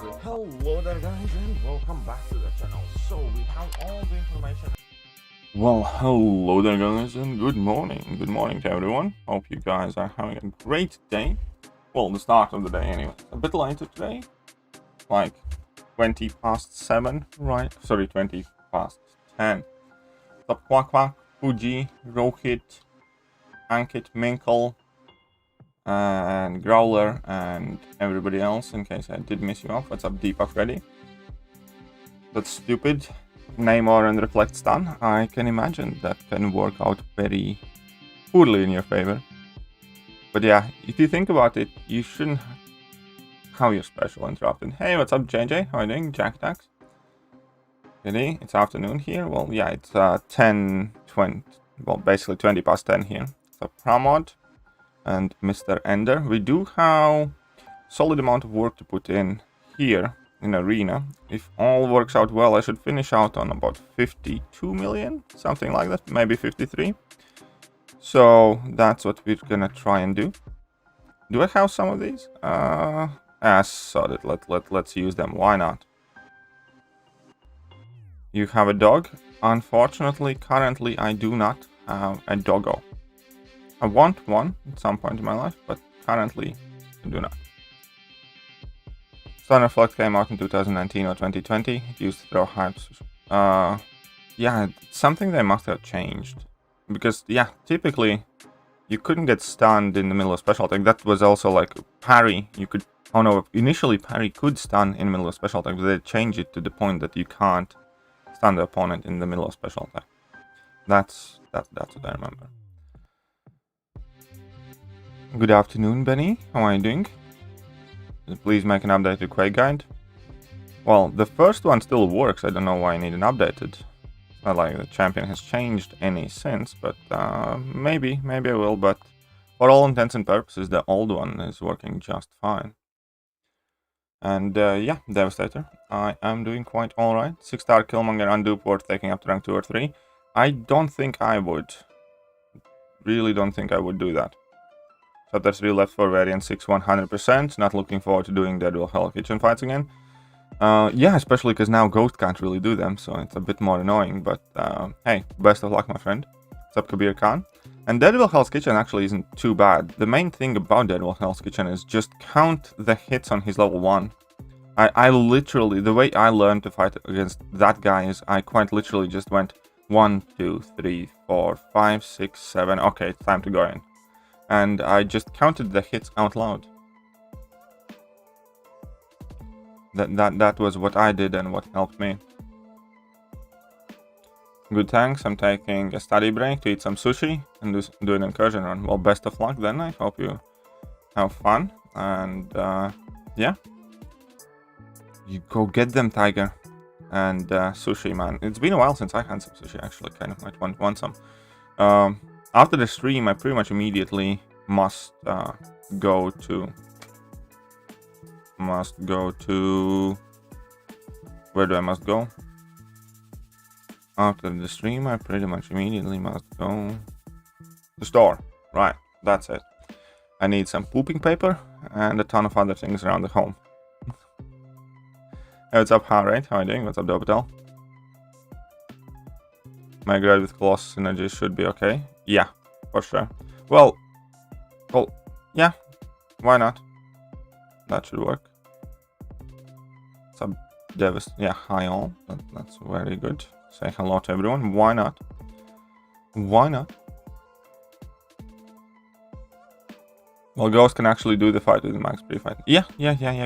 Hello there guys and welcome back to the channel. So we have all the information. Well, hello there guys and good morning to everyone. Hope you guys are having a great day. Well, the start of the day anyway. A bit later today, like 20 past 7, right? Sorry, 20 past 10. What's up, Quack Quack, Fuji, Rohit, Ankit, Minkle, and Growler, and everybody else, in case I did miss you off. What's up, Deepak Reddy? That's stupid. Namor and CLoSStAnG. I can imagine that can work out very poorly in your favor. But yeah, if you think about it, you shouldn't have your special interrupted. Hey, what's up, JJ? How are you doing? Jack Tax. Really? It's afternoon here? Well, yeah, it's 10:20. Well, basically 20 past 10 here. So Pramod and Mr. Ender. We do have solid amount of work to put in here in Arena. If all works out well, I should finish out on about 52 million, something like that, maybe 53. So that's what we're gonna try and do. Do I have some of these? So let's use them. Why not? You have a dog? Unfortunately, currently I do not have a doggo. I want one at some point in my life, but currently I do not. Sun Reflect came out in 2019 or 2020. It used to throw hypes. Yeah, it's something they must have changed. Because, yeah, typically you couldn't get stunned in the middle of special attack. That was also like parry. You could, oh no, initially parry could stun in the middle of special attack, but they changed it to the point that you can't stun the opponent in the middle of special attack. That's what I remember. Good afternoon, Benny. How are you doing? Please make an updated Quake guide. Well, the first one still works. I don't know why I need an updated. It's not like the champion has changed any since, but maybe I will. But for all intents and purposes, the old one is working just fine. And yeah, Devastator. I am doing quite alright. 6-star Killmonger undupe worth taking up to rank 2 or 3. I don't think I would. Really don't think I would do that. Chapter 3 left for variant 6 100%. Not looking forward to doing Dead Will Hell Kitchen fights again. Yeah, especially because now Ghost can't really do them, so it's a bit more annoying. But hey, best of luck, my friend. What's up, Kabir Khan? And Dead Will Hell's Kitchen actually isn't too bad. The main thing about Dead Will Hell's Kitchen is just count the hits on his level 1. I literally, the way I learned to fight against that guy is I quite literally just went 1, 2, 3, 4, 5, 6, 7. Okay, it's time to go in. And I just counted the hits out loud. That was what I did and what helped me. Good, thanks. I'm taking a study break to eat some sushi and do an incursion run. Well, best of luck then. I hope you have fun. And yeah. You go get them, Tiger. And sushi, man. It's been a while since I had some sushi, actually. Kind of might want some. After the stream, I pretty much immediately must go to... Where do I must go? After the stream, I pretty much immediately must go to the store. Right, that's it. I need some pooping paper and a ton of other things around the home. Hey, what's up, Harriet? How are you doing? What's up, Dopatel? My grade with Colossus Energy should be okay. Yeah, for sure. Well, yeah, why not? That should work. Some yeah, hi all. That's very good. Say hello to everyone. Why not? Why not? Well, Ghost can actually do the fight with max free fight. Yeah.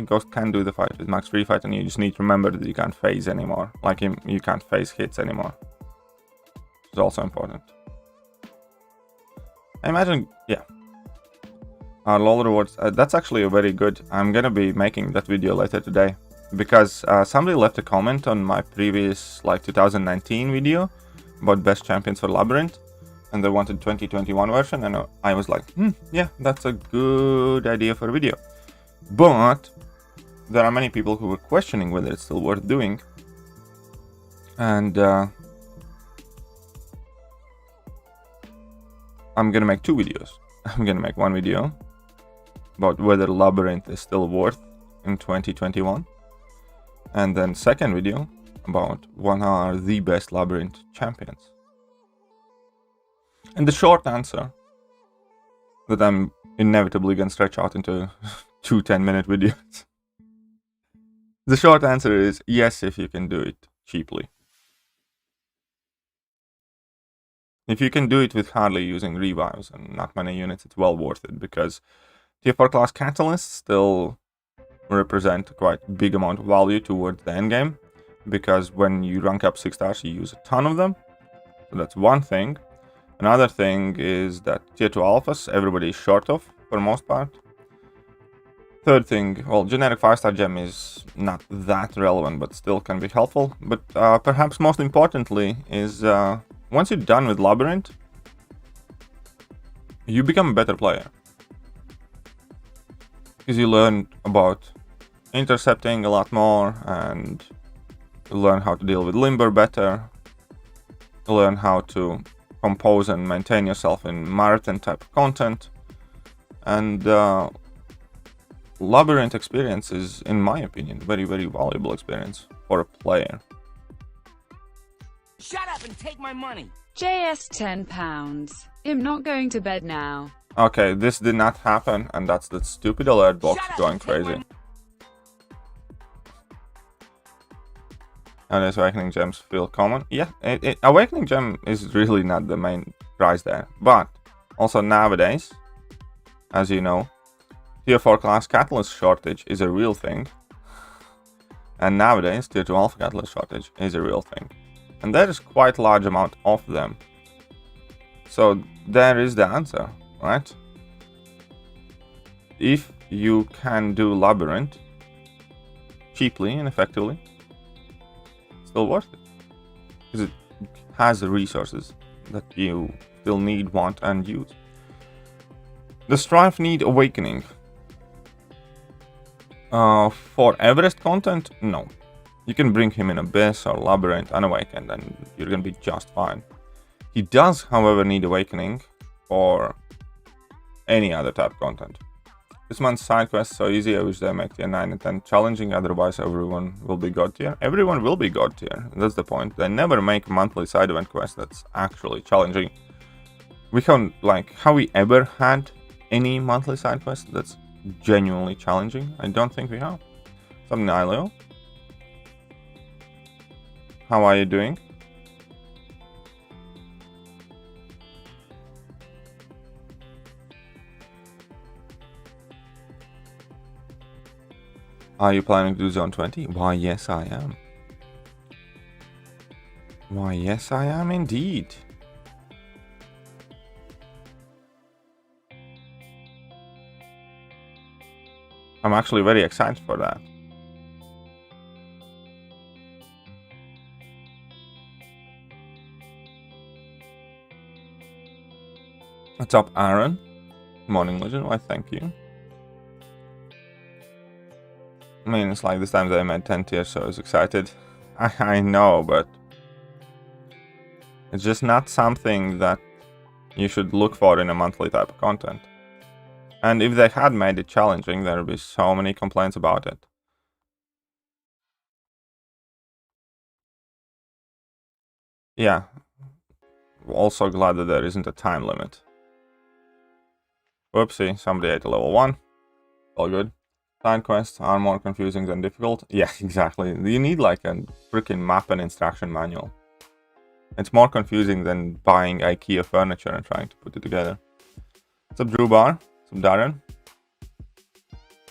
Ghost can do the fight with max free fight, and you just need to remember that you can't phase anymore. Like him, you can't phase hits anymore. It's also important. I imagine, yeah. LOL rewards, that's actually a very good. I'm gonna be making that video later today. Because somebody left a comment on my previous, like, 2019 video about best champions for Labyrinth. And they wanted 2021 version, and I was like, yeah, that's a good idea for a video. But there are many people who were questioning whether it's still worth doing. And I'm gonna make 2 videos. I'm gonna make one video about whether Labyrinth is still worth in 2021. And then second video about what are the best labyrinth champions. And the short answer that I'm inevitably gonna stretch out into 2 10-minute videos. The short answer is yes, if you can do it cheaply. If you can do it with hardly using revives and not many units, it's well worth it, because tier 4 class catalysts still represent quite big amount of value towards the end game, because when you rank up 6 stars you use a ton of them. So that's one thing. Another thing is that tier 2 alphas everybody is short of for the most part. Third thing, well, generic 5-star gem is not that relevant but still can be helpful. But perhaps most importantly is once you're done with labyrinth, you become a better player, because you learn about intercepting a lot more, and you learn how to deal with limber better, you learn how to compose and maintain yourself in marathon type of content, and labyrinth experience is, in my opinion, very valuable experience for a player. Shut up and take my money! JS £10. I'm not going to bed now. Okay, this did not happen, and that's the stupid alert box going crazy. Nowadays, Awakening Gems feel common. Yeah, Awakening Gem is really not the main prize there. But also nowadays, as you know, tier 4 class catalyst shortage is a real thing. And nowadays, tier 2 alpha catalyst shortage is a real thing. And there is quite a large amount of them. So there is the answer, right? If you can do labyrinth cheaply and effectively, still worth it, because it has the resources that you still need, want, and use. The Strife need Awakening. For Everest content, no. You can bring him in Abyss or Labyrinth unawakened and you're gonna be just fine. He does, however, need Awakening for any other type of content. This month's side quests so easy, I wish they make tier 9 and 10 challenging, otherwise everyone will be god tier. Everyone will be god tier, that's the point. They never make monthly side event quests that's actually challenging. We haven't, have we ever had any monthly side quest that's genuinely challenging? I don't think we have. So Nilo, how are you doing? Are you planning to do zone 20? Why, yes I am. Why, yes I am indeed. I'm actually very excited for that. What's up, Aaron? Morning Legend, why thank you. I mean, it's like this time they made 10 tiers, so I was excited. I know, but it's just not something that you should look for in a monthly type of content. And if they had made it challenging, there would be so many complaints about it. Yeah. Also glad that there isn't a time limit. Whoopsie, somebody ate a level 1. All good. Side quests are more confusing than difficult. Yeah, exactly. You need like a freaking map and instruction manual. It's more confusing than buying IKEA furniture and trying to put it together. What's up, Drew Bar? What's up, Darren?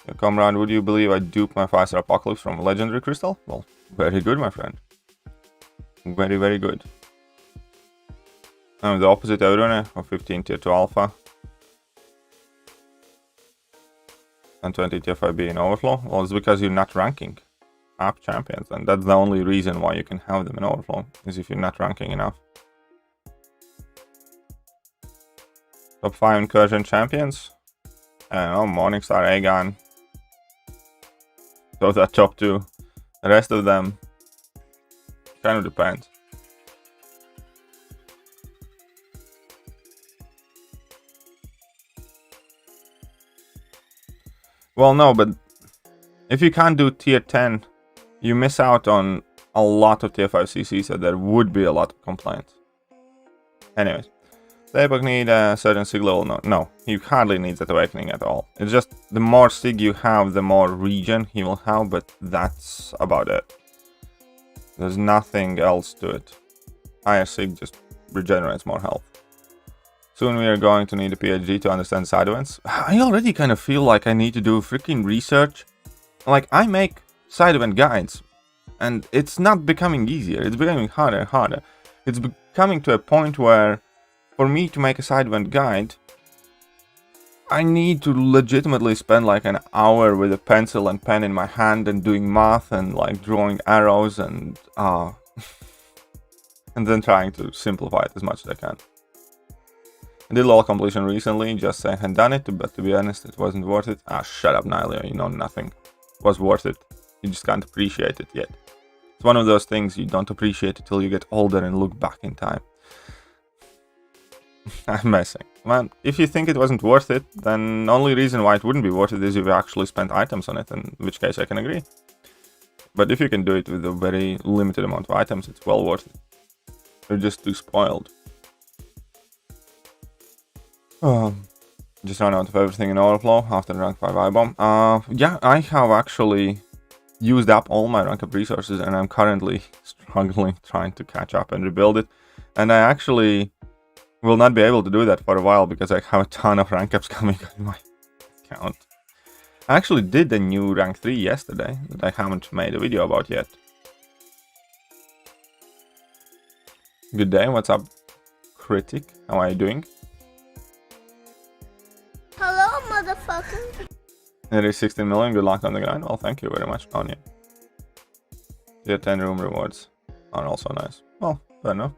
Yeah, comrade, would you believe I duped my 5-star Apocalypse from Legendary Crystal? Well, very good, my friend. Very good. I'm the opposite Aurone of 15 tier 2 alpha. And 20 tier 5B in overflow. Well, it's because you're not ranking up champions, and that's the only reason why you can have them in overflow, is if you're not ranking enough. Top 5 incursion champions. I don't know, Morningstar, Aegon. Those are top 2. The rest of them kind of depends. Well, no, but if you can't do tier 10 you miss out on a lot of tier 5 CCs, so there would be a lot of complaints. Anyways, the epoch need a certain sig level. No, he hardly needs that awakening at all. It's just the more sig you have, the more regen he will have, but that's about it. There's nothing else to it. Higher sig just regenerates more health. Soon we are going to need a PhD to understand side events. I already kind of feel like I need to do freaking research. Like, I make side event guides, and it's not becoming easier. It's becoming harder and harder. It's coming to a point where, for me to make a side event guide, I need to legitimately spend like an hour with a pencil and pen in my hand and doing math and like drawing arrows and and then trying to simplify it as much as I can. I did LOL completion recently, just saying I had done it, but to be honest, it wasn't worth it. Ah, shut up, Nylea, you know nothing. It was worth it. You just can't appreciate it yet. It's one of those things you don't appreciate until you get older and look back in time. I'm messing. Man, if you think it wasn't worth it, then the only reason why it wouldn't be worth it is if you actually spent items on it, in which case I can agree. But if you can do it with a very limited amount of items, it's well worth it. You're just too spoiled. Just ran out of everything in overflow after rank 5 IBOM. Yeah, I have actually used up all my rank up resources, and I'm currently struggling trying to catch up and rebuild it. And I actually will not be able to do that for a while because I have a ton of rank ups coming on my account. I actually did a new rank 3 yesterday that I haven't made a video about yet. Good day, what's up, Critic? How are you doing? Hello, motherfucker. It is 16 million, good luck on the grind. Well, thank you very much, Anya. Tier 10 room rewards are also nice. Well, fair enough.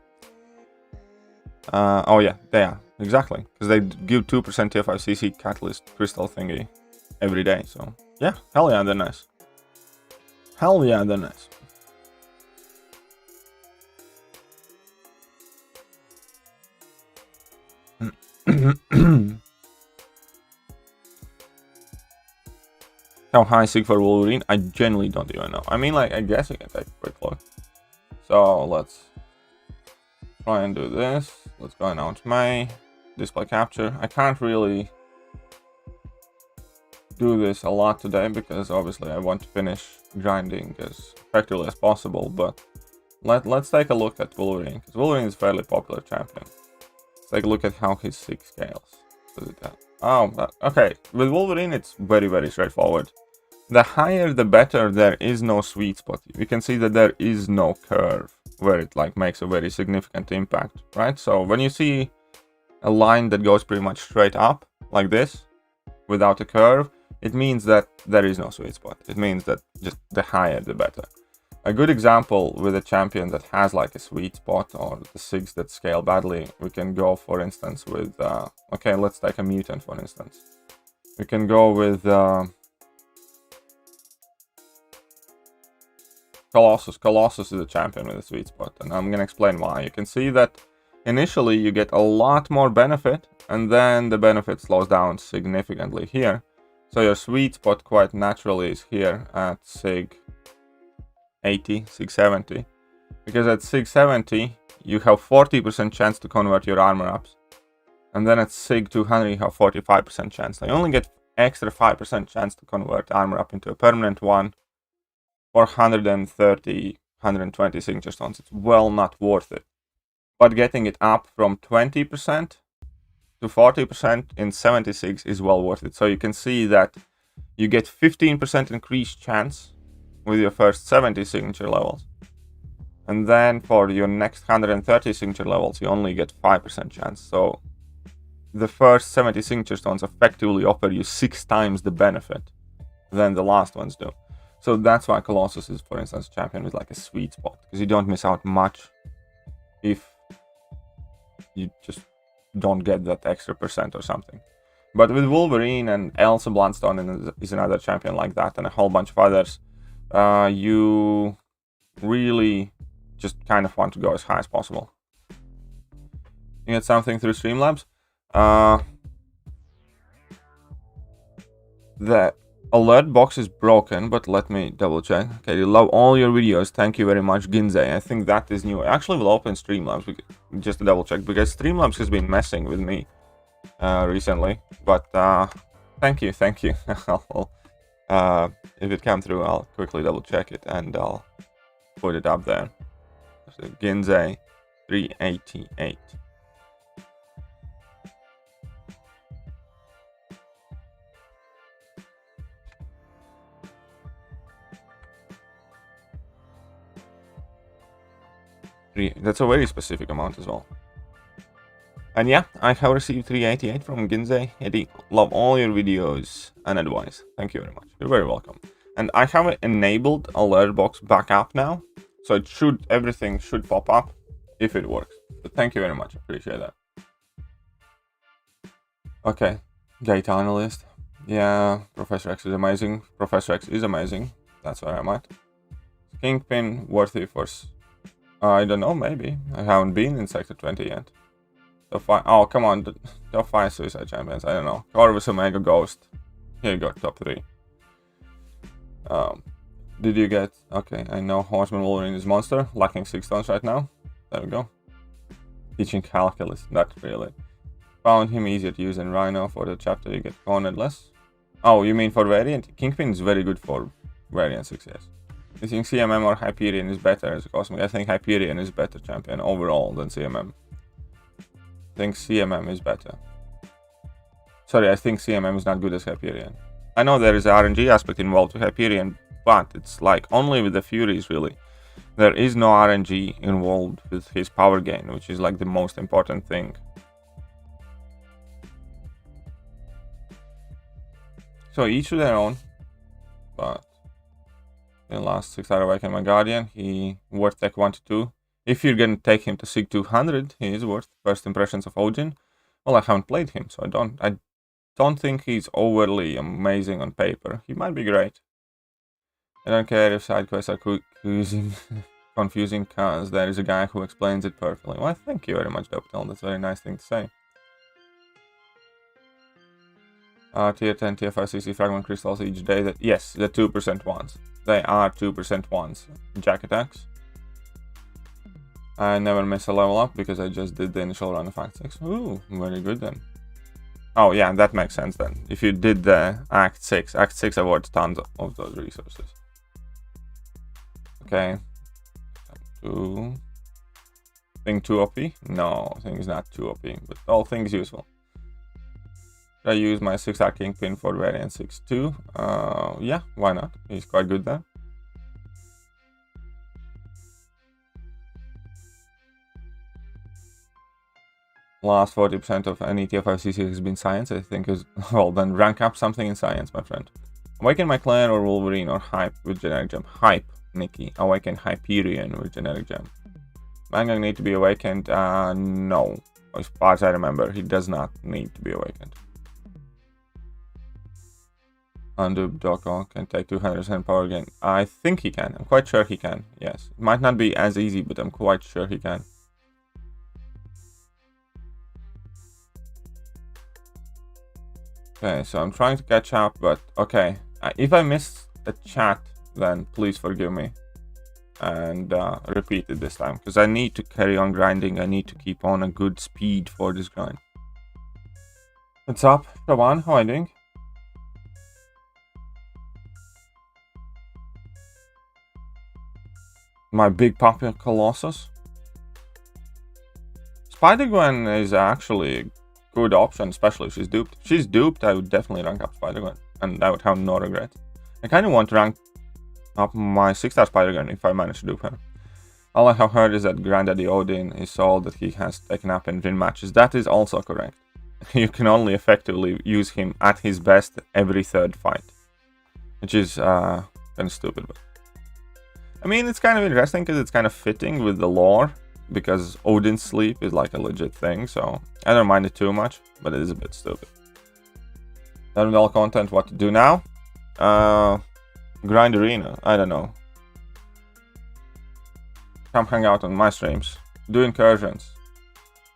Oh yeah, they are, exactly. Because they give 2% tier 5 CC catalyst crystal thingy every day, so yeah, hell yeah, they're nice. Hell yeah, they're nice. How high sig for Wolverine? I genuinely don't even know. I mean, like, I guess we can take a quick look. So let's try and do this. Let's go now to my display capture. I can't really do this a lot today because obviously I want to finish grinding as effectively as possible, but let's take a look at Wolverine, because Wolverine is a fairly popular champion. Let's take a look at how his sig scales. Okay, with Wolverine it's very, very straightforward. The higher the better. There is no sweet spot. We can see that there is no curve where it like makes a very significant impact, right? So when you see a line that goes pretty much straight up like this without a curve, it means that there is no sweet spot. It means that just the higher the better. A good example with a champion that has like a sweet spot or the sigs that scale badly, we can go for instance with okay, let's take a mutant for instance. We can go with Colossus. Colossus is a champion with a sweet spot, and I'm gonna explain why. You can see that initially you get a lot more benefit, and then the benefit slows down significantly here. So your sweet spot quite naturally is here at sig 80, sig 70, because at sig 70 you have 40% chance to convert your armor ups, and then at sig 200 you have 45% chance. So you only get extra 5% chance to convert armor up into a permanent one for 130, 120 signature stones. It's well not worth it. But getting it up from 20% to 40% in 76 is well worth it. So you can see that you get 15% increased chance with your first 70 signature levels. And then for your next 130 signature levels, you only get 5% chance. So the first 70 signature stones effectively offer you 6 times the benefit than the last ones do. So that's why Colossus is, for instance, a champion with like a sweet spot, because you don't miss out much if you just don't get that extra percent or something. But with Wolverine and Elsa Bloodstone is another champion like that, and a whole bunch of others, you really just kind of want to go as high as possible. You get something through Streamlabs? alert box is broken, but let me double check. Okay, you love all your videos. Thank you very much, Ginze. I think that is new. I actually will open Streamlabs just to double check, because Streamlabs has been messing with me recently. But thank you. If it comes through, I'll quickly double check it and I'll put it up there. So Ginze 388. That's a very specific amount as well. And yeah, I have received 388 from Ginze. Eddie, love all your videos and advice. Thank you very much. You're very welcome. And I have enabled alert box backup now, so everything should pop up if it works. But thank you very much. Appreciate that. Okay, gate analyst. Yeah, Professor X is amazing. Professor X is amazing. That's where I'm at. Kingpin worthy for. I don't know, maybe. I haven't been in Sector 20 yet. Top 5. Oh, come on. Top 5 Suicide Champions. I don't know. Corvus, Omega, Ghost. Here you go, top 3. Did you get... Okay, I know Horseman Wolverine is monster. Lacking 6 tons right now. There we go. Teaching calculus. Not really. Found him easier to use than Rhino. For the chapter you get cornered less. Oh, you mean for Variant? Kingpin is very good for Variant 6, yes. You think CMM or Hyperion is better as a Cosmic? I think Hyperion is better champion overall than CMM. I think CMM is better. Sorry, I think CMM is not good as Hyperion. I know there is an RNG aspect involved with Hyperion, but it's like only with the Furies really. There is no RNG involved with his power gain, which is like the most important thing. So each to their own, but in the last 6 hours Awaken my Guardian, he worth tech 1 to 2. If you're gonna take him to SIG 200, he is worth first impressions of Odin. Well, I haven't played him, so I don't think he's overly amazing on paper. He might be great. I don't care if side quests are confusing, because there is a guy who explains it perfectly. Well, thank you very much, Dopetel. That's a very nice thing to say. Tier 10, Tier 5, 60 fragment crystals each day. Yes, the 2% ones. They are 2% ones. Jack attacks. I never miss a level up because I just did the initial run of Act 6. Ooh, very good then. Oh yeah, that makes sense then. If you did the Act 6 awards tons of those resources. Okay. Thing too OP? No, thing is not too OP, but all things useful. I use my 6-star Kingpin for Variant 6 too. Yeah, why not? He's quite good there. Last 40% of any Tier 5 CC has been science, I think is... Well, then rank up something in science, my friend. Awaken my Claire or Wolverine or Hype with generic gem. Hype, Nikki. Awaken Hyperion with generic gem. Mangog need to be awakened? No. As far as I remember, he does not need to be awakened. Undo Doko can take 200% power gain. I think he can. I'm quite sure he can. Yes. It might not be as easy, but I'm quite sure he can. Okay, so I'm trying to catch up, but okay. If I missed a chat, then please forgive me. And repeat it this time, because I need to carry on grinding. I need to keep on a good speed for this grind. What's up, Shawan? How are you doing? My big puppy Colossus. Spider-Gwen is actually a good option, especially if she's duped. If she's duped, I would definitely rank up Spider-Gwen, and I would have no regret. I kind of want to rank up my 6-star Spider-Gwen if I manage to dupe her. All I have heard is that Granddaddy Odin is so that he has taken up in win matches. That is also correct. You can only effectively use him at his best every 3rd fight, which is kind of stupid, but I mean, it's kind of interesting because it's kind of fitting with the lore, because Odin's sleep is like a legit thing, so I don't mind it too much, but it is a bit stupid. All content, what to do now? Grind arena, I don't know. Come hang out on my streams. Do incursions.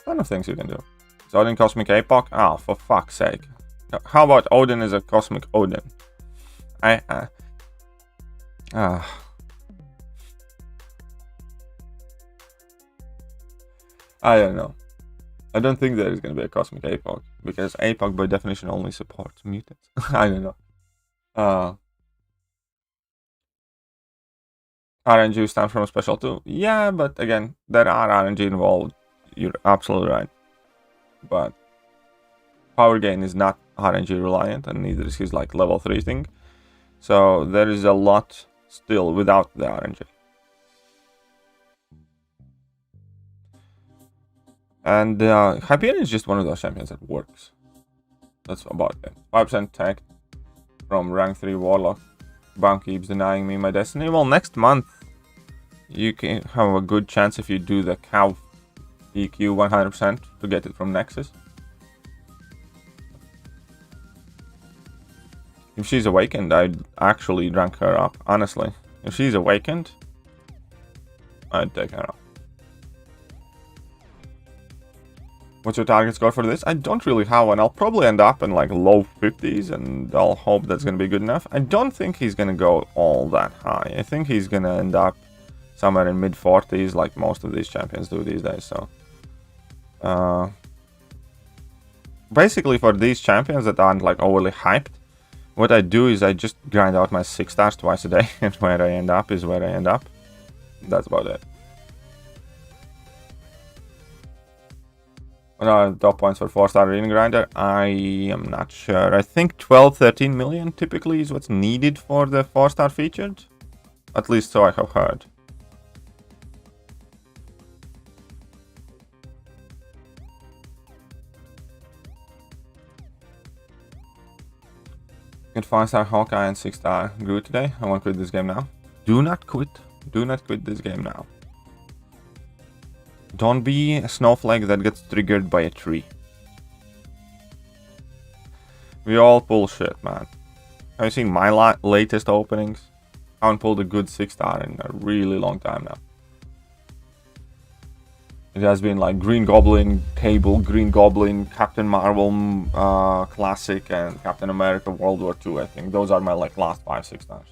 Ton of things you can do. Is Odin Cosmic Apoc? Oh, for fuck's sake. How about Odin is a Cosmic Odin? I don't know. I don't think there is going to be a cosmic APOC, because APOC by definition only supports mutants. I don't know. RNG stands from a special too. Yeah, but again, there are RNG involved. You're absolutely right. But power gain is not RNG reliant, and neither is his like level 3 thing. So there is a lot still without the RNG. And Hyperion is just one of those champions that works. That's about it. 5% tech from rank 3 Warlock. Bound keeps denying me my destiny. Well, next month you can have a good chance if you do the cow EQ 100% to get it from Nexus. If she's awakened, I'd actually rank her up, honestly. If she's awakened, I'd take her up. What's your target score for this? I don't really have one. I'll probably end up in like low 50s, and I'll hope that's going to be good enough. I don't think he's going to go all that high. I think he's going to end up somewhere in mid 40s like most of these champions do these days. So basically for these champions that aren't like overly hyped, what I do is I just grind out my 6 stars twice a day, and where I end up is where I end up. That's about it. What are the top points for 4-star arena grinder? I am not sure. I think 12-13 million typically is what's needed for the 4-star featured. At least so I have heard. Get 5-star Hawkeye and 6-star Groot today. I won't quit this game now. Do not quit. Do not quit this game now. Don't be a snowflake that gets triggered by a tree. We all pull shit, man. Have you seen my latest openings? I haven't pulled a good 6-star in a really long time now. It has been like Green Goblin, Cable, Green Goblin, Captain Marvel Classic, and Captain America World War II, I think. Those are my like last 5-6 stars.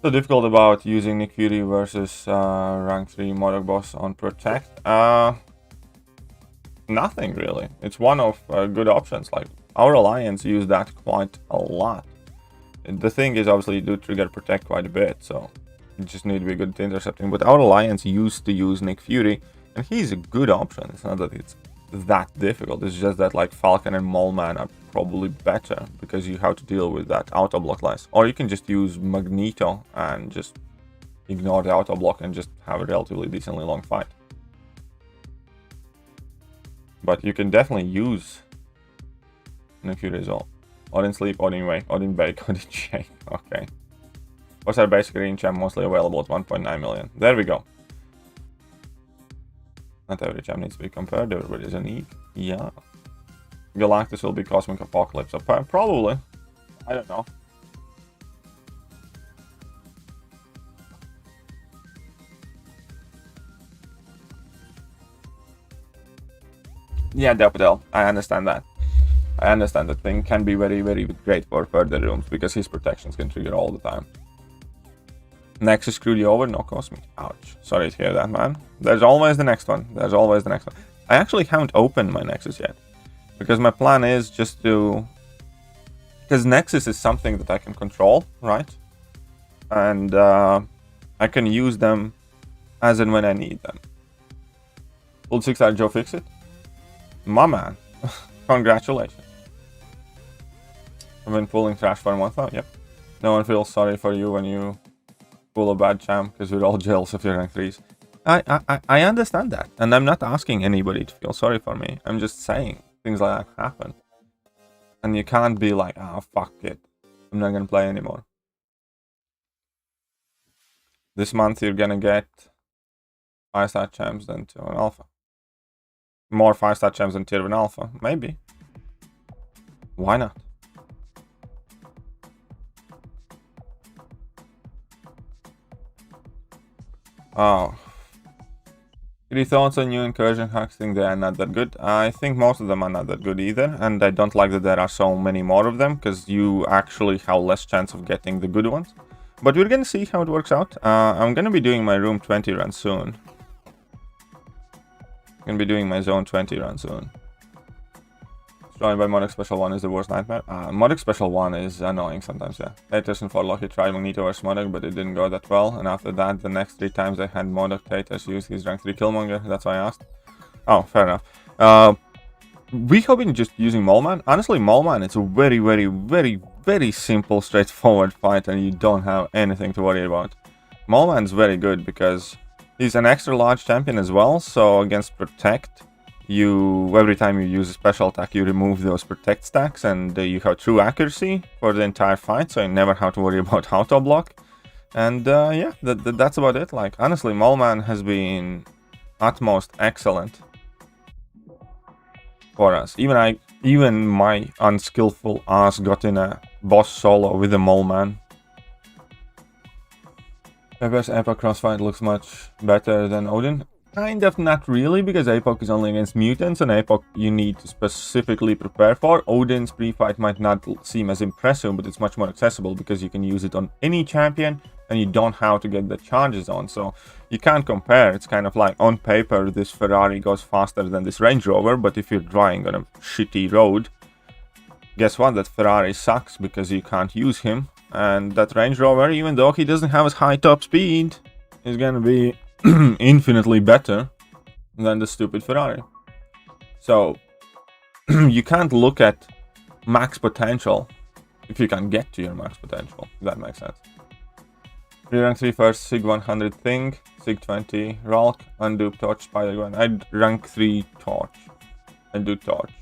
So difficult about using Nick Fury versus rank 3 Mangog boss on Protect? Nothing really. It's one of good options. Like our alliance use that quite a lot. The thing is, obviously you do trigger Protect quite a bit, so you just need to be good at intercepting. But our alliance used to use Nick Fury, and he's a good option. It's not that it's that difficult. It's just that like Falcon and Mole Man are probably better because you have to deal with that auto block less. Or you can just use Magneto and just ignore the auto block and just have a relatively decently long fight. But you can definitely use Nick Fury as well. Odin Sleep, Odin Wake, Odin Bake, Odin Shake. Okay. What's our basic green champ mostly available at 1.9 million? There we go. Not every champ needs to be compared, everybody's a need. Yeah. Galactus will be Cosmic Apocalypse. Probably. I don't know. Yeah, Delpadel, I understand that. I understand that thing can be very, very great for further rooms because his protections can trigger all the time. Nexus screwed you over? No Cosmic. Ouch. Sorry to hear that, man. There's always the next one. There's always the next one. I actually haven't opened my Nexus yet. Because my plan is just to... Because Nexus is something that I can control, right? And I can use them as and when I need them. Pulled 6-star Joe fix it? My man. Congratulations. I've been pulling trash for a month now. Yep. No one feels sorry for you when you pull a bad champ because we're all jealous of your rank 3s. I understand that. And I'm not asking anybody to feel sorry for me. I'm just saying things like that happen. And you can't be like, ah, oh, fuck it. I'm not gonna play anymore. This month you're gonna get 5-star champs than Tier 1 Alpha. More 5-star champs than Tier 1 Alpha. Maybe. Why not? Oh. Any thoughts on new incursion hacks? Think they are not that good? I think most of them are not that good either, and I don't like that there are so many more of them, because you actually have less chance of getting the good ones. But we're gonna see how it works out. I'm gonna be doing my room 20 run soon. Gonna be doing my zone 20 run soon. Destroyed by Modic Special 1 is the worst nightmare. Modic Special 1 is annoying sometimes, yeah. 8% for Lucky tried Magneto vs Modic, but it didn't go that well. And after that, the next 3 times I had Modic Tatus use his rank 3 Killmonger. That's why I asked. Oh, fair enough. We have been just using Moleman. Honestly, Moleman, it's a very, very, very, very simple, straightforward fight, and you don't have anything to worry about. Moleman's very good because he's an extra large champion as well, so against Protect, every time you use a special attack, you remove those protect stacks, and you have true accuracy for the entire fight, so you never have to worry about auto block. And yeah, that's about it. Like, honestly, Moleman has been utmost excellent for us. Even my unskillful ass got in a boss solo with a Moleman. Pepper's Apoc crossfight looks much better than Odin. Kind of not really, because Apoc is only against mutants, and Apoc you need to specifically prepare for. Odin's pre-fight might not seem as impressive, but it's much more accessible because you can use it on any champion and you don't have to get the charges on, so you can't compare. It's kind of like, on paper this Ferrari goes faster than this Range Rover, but if you're driving on a shitty road, guess what, that Ferrari sucks because you can't use him, and that Range Rover, even though he doesn't have as high top speed, is gonna be infinitely better than the stupid Ferrari. So you can't look at max potential if you can get to your max potential, if that makes sense. Rank 3 first, Sig 100 Thing, Sig 20 Ralk, Undupe Torch, Spider-Gwen. I'd rank 3 Torch. I'd do Torch.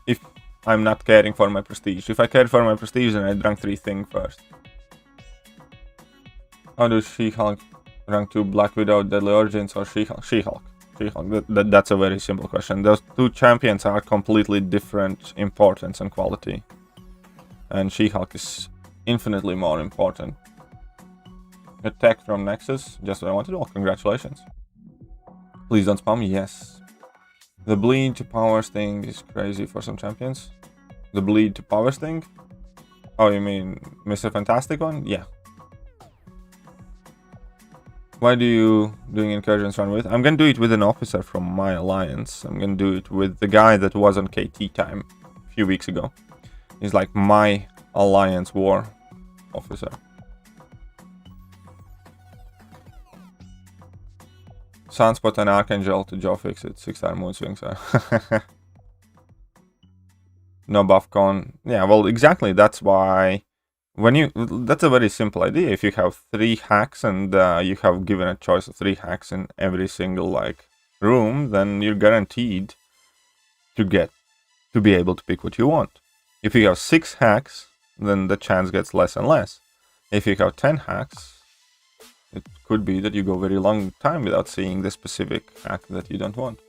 If I'm not caring for my prestige. If I care for my prestige, then I'd rank 3 Thing first. How do She-Hulk rank 2 Black Widow, Deadly Origins, or She-Hulk? She-Hulk. She-Hulk. That's a very simple question. Those two champions are completely different importance and quality. And She-Hulk is infinitely more important. Attack from Nexus, just what I wanted. Oh, congratulations. Please don't spam. Yes. The bleed to power sting is crazy for some champions. The bleed to power sting? Oh, you mean Mr. Fantastic one? Yeah. Why do you doing incursions run with? I'm gonna do it with an officer from my alliance. I'm gonna do it with the guy that was on KT time a few weeks ago. He's like my alliance war officer. Sunspot and Archangel to Joe fix it. 6-star moon swings. No buff con. Yeah, well, exactly. That's why that's a very simple idea. If you have 3 hacks and you have given a choice of 3 hacks in every single room, then you're guaranteed to be able to pick what you want. If you have 6 hacks, then the chance gets less and less. If you have 10 hacks, it could be that you go very long time without seeing the specific hack that you don't want.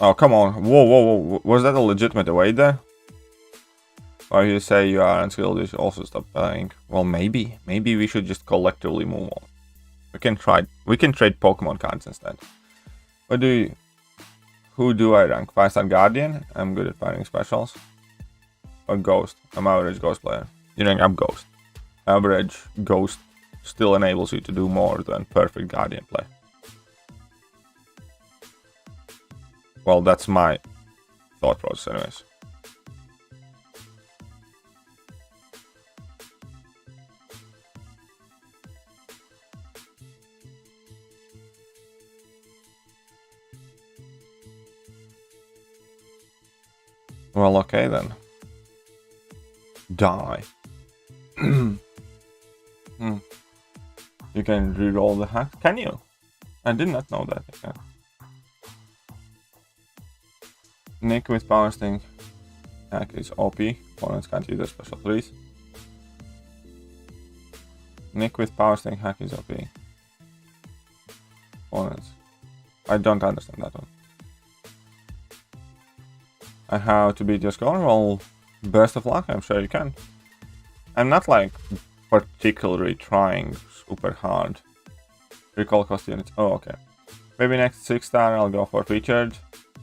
Oh, come on. Whoa, whoa, whoa. Was that a legitimate await there? Or you say you are unskilled, you should also stop playing. Well, maybe. Maybe we should just collectively move on. We can trade Pokemon cards instead. Who do I rank? 5-star Guardian? I'm good at fighting specials. Or Ghost? I'm average Ghost player. You rank up Ghost. Average Ghost still enables you to do more than perfect Guardian play. Well, that's my thought process anyways. Well, okay then. Die. You can reroll the hack. Can you? I did not know that. Okay. Nick with Power Sting hack is OP. Opponents can't use their special 3s. Nick with Power Sting hack is OP. Opponents. I don't understand that one. I have to beat your score? Well, best of luck, I'm sure you can. I'm not like particularly trying super hard. Recall cost units. Oh, okay. Maybe next 6-star I'll go for featured.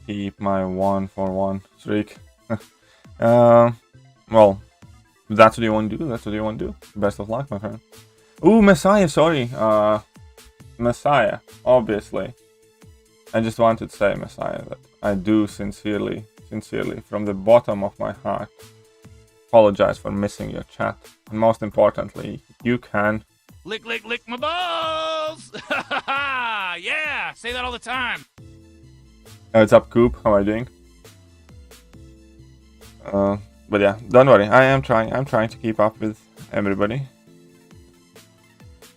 Keep my 1-for-1 streak. Well, if that's what you want to do, that's what you want to do. Best of luck, my friend. Ooh, Messiah, sorry. Messiah, obviously. I just wanted to say, Messiah, that I do sincerely, from the bottom of my heart, apologize for missing your chat. And most importantly, you can... Lick, lick, lick my balls! Yeah, say that all the time. What's up, Coop? How are you doing? But yeah, don't worry. I'm trying to keep up with everybody.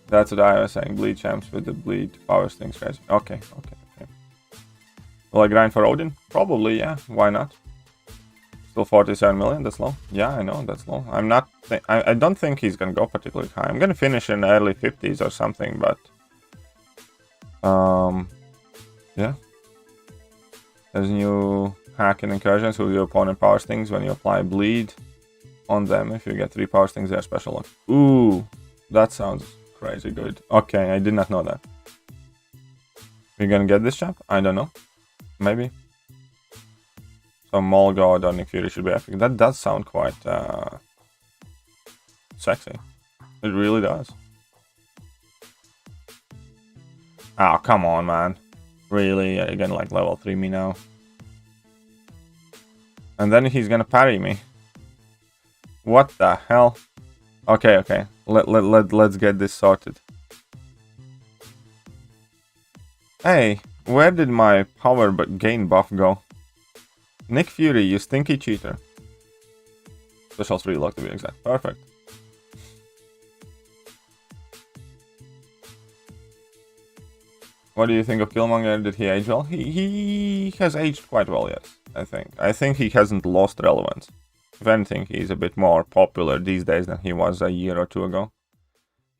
That's what I was saying. Bleed champs with the bleed power stings, guys. Okay. Will I grind for Odin? Probably, yeah. Why not? Still 47 million. That's low. Yeah, I know that's low. I'm not. I don't think he's gonna go particularly high. I'm gonna finish in the early 50s or something, but yeah. There's new hack in incursions with your opponent power stings. When you apply bleed on them, if you get 3 power stings, they're special luck. Ooh, that sounds crazy good. Okay, I did not know that. We're gonna get this champ? I don't know. Maybe. So Mangog or Thekiryu should be epic. That does sound quite sexy. It really does. Oh, come on, man. Really? Again, like level 3 me now. And then he's gonna parry me. What the hell? Okay. Let's get this sorted. Hey, where did my power but gain buff go? Nick Fury, you stinky cheater. Special 3 luck to be exact. Perfect. What do you think of Killmonger? Did he age well? He has aged quite well, yes. I think he hasn't lost relevance. If anything, he's a bit more popular these days than he was a year or 2 ago.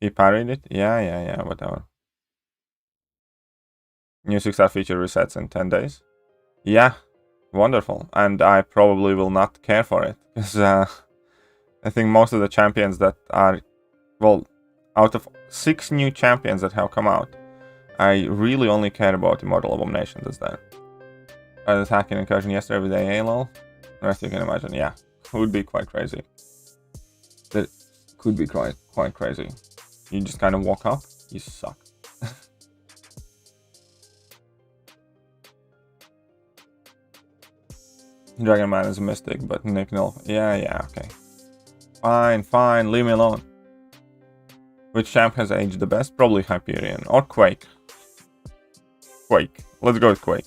He parried it? Yeah, whatever. New 6-star feature resets in 10 days. Yeah, wonderful. And I probably will not care for it. Because I think most of the champions that are... Well, out of 6 new champions that have come out, I really only care about Immortal Abomination that's there. I was hacking incursion yesterday with AA, lol. The rest you can imagine, yeah. Would be quite crazy. That could be quite crazy. You just kind of walk up, you suck. Dragon Man is a mystic, but Nick no. Yeah, okay. Fine, leave me alone. Which champ has aged the best? Probably Hyperion or Quake. Let's go with Quake.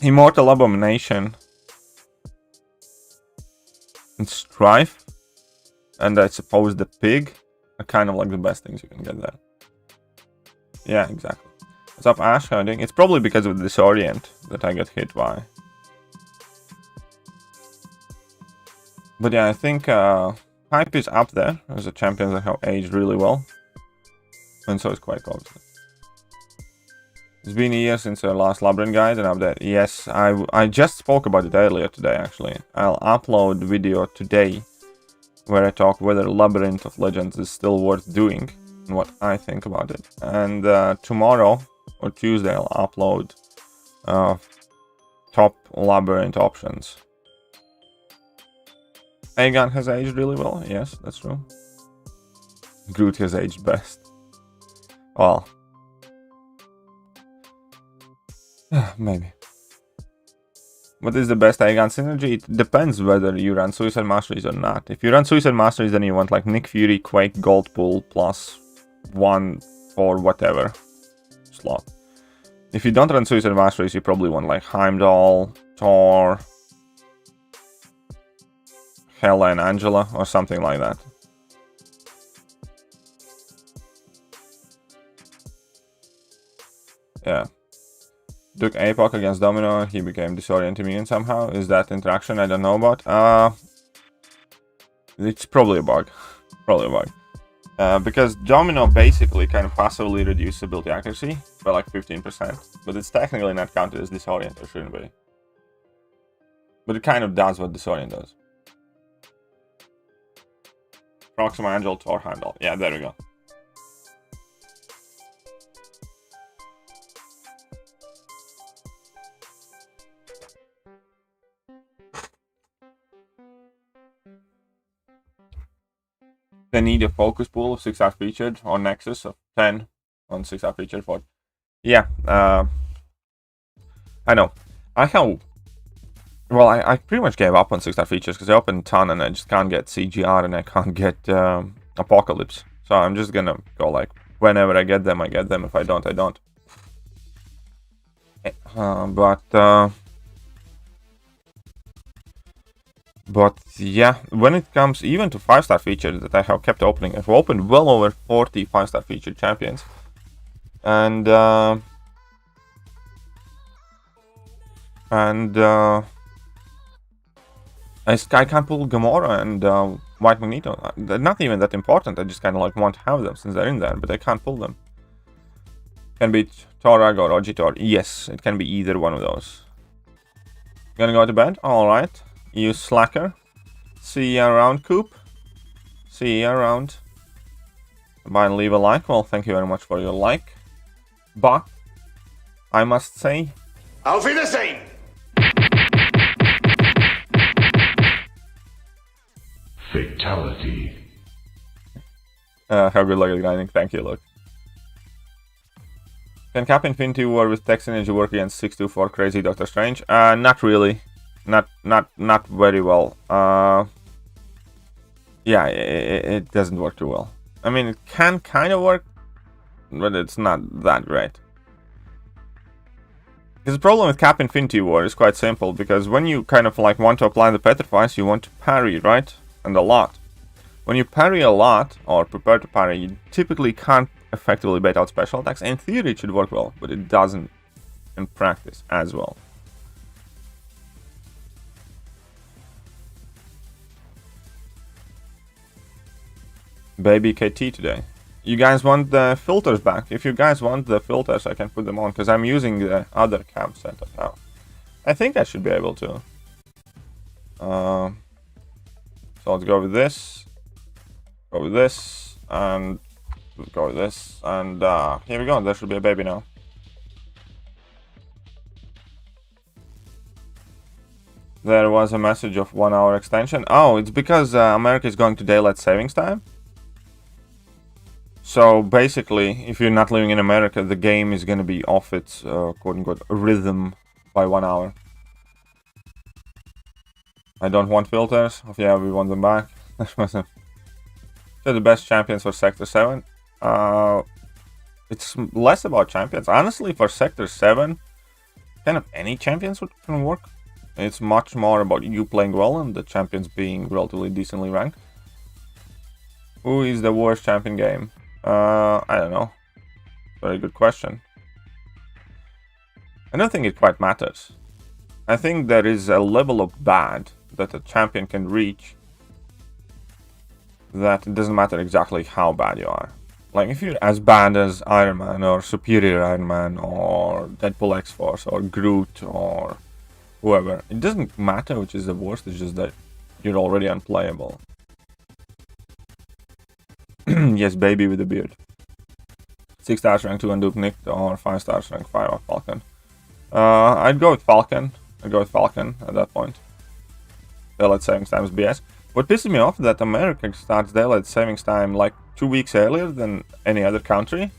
Immortal Abomination and Strife, and I suppose the Pig are kind of like the best things you can get there. Yeah, exactly. What's up, Ash? How are you doing? It's probably because of the Disorient that I got hit by. But yeah, I think Hype is up there as a champion that have aged really well. And so is Quake, obviously. It's been a year since our last Labyrinth guide and update. Yes, I just spoke about it earlier today, actually. I'll upload video today where I talk whether Labyrinth of Legends is still worth doing and what I think about it. And tomorrow or Tuesday I'll upload top Labyrinth options. Aegon has aged really well. Yes, that's true. Groot has aged best. Well, maybe. What is the best Aegon synergy? It depends whether you run Suicide Masteries or not. If you run Suicide Masteries, then you want like Nick Fury, Quake, Gold Pool, plus 1 or whatever slot. If you don't run Suicide Masteries, you probably want like Heimdall, Thor, Hela and Angela, or something like that. Yeah. Took APOC against Domino, he became disoriented immune somehow. Is that interaction I don't know about? It's probably a bug. Because Domino basically kind of passively reduces ability accuracy by like 15%. But it's technically not counted as disorient, or shouldn't be. But it kind of does what Disorian does. Proxima Angel, Tor handle. Yeah, there we go. They need a focus pool of 6-star featured or Nexus of 10 on 6-star featured for. Yeah, I know. Well, I pretty much gave up on 6-star features because I opened a ton and I just can't get CGR and I can't get Apocalypse. So I'm just gonna go like, whenever I get them, I get them. If I don't, I don't. But yeah, when it comes even to 5-star features that I have kept opening, I've opened well over 40 5-star featured champions. And I can't pull Gamora and White Magneto. They're not even that important. I just kind of like want to have them since they're in there, but I can't pull them. Can be Torag or Ogitor. Yes, it can be either one of those. Gonna go to bed? Alright. You slacker. See you around, Coop. See you around. Bye and leave a like. Well, thank you very much for your like. But I must say, Auf Wiedersehen! Fatality. have good luck at grinding. Thank you, look. Can Cap Infinity War with Text Energy work against 624 Crazy Doctor Strange? Not really. Not very well. Yeah, it doesn't work too well. I mean, it can kind of work, but it's not that great. Because the problem with Cap Infinity War is quite simple, because when you kind of like want to apply the Petrifies, you want to parry, right? And a lot. When you parry a lot, or prepare to parry, you typically can't effectively bait out special attacks. In theory it should work well, but it doesn't in practice as well. Baby KT today. You guys want the filters back? If you guys want the filters, I can put them on, because I'm using the other cam setup now. I think I should be able to. So let's go with this. Go with this. And go with this. And here we go. There should be a baby now. There was a message of 1 hour extension. Oh, it's because America is going to daylight savings time. So basically, if you're not living in America, the game is going to be off its quote-unquote rhythm by 1 hour. I don't want filters. Oh, yeah, we want them back. So the best champions for Sector 7. It's less about champions. Honestly, for Sector 7, kind of any champions can work. It's much more about you playing well and the champions being relatively decently ranked. Who is the worst champion game? I don't know. Very good question. I don't think it quite matters. I think there is a level of bad that a champion can reach that it doesn't matter exactly how bad you are. Like if you're as bad as Iron Man or Superior Iron Man or Deadpool X-Force or Groot or whoever, it doesn't matter which is the worst, it's just that you're already unplayable. Yes, baby with a beard. 6 stars rank 2 and Duke Nick or 5 stars rank 5 of Falcon. I'd go with Falcon. I'd go with Falcon at that point. Daylight savings time is BS. What pisses me off is that America starts daylight savings time like 2 weeks earlier than any other country,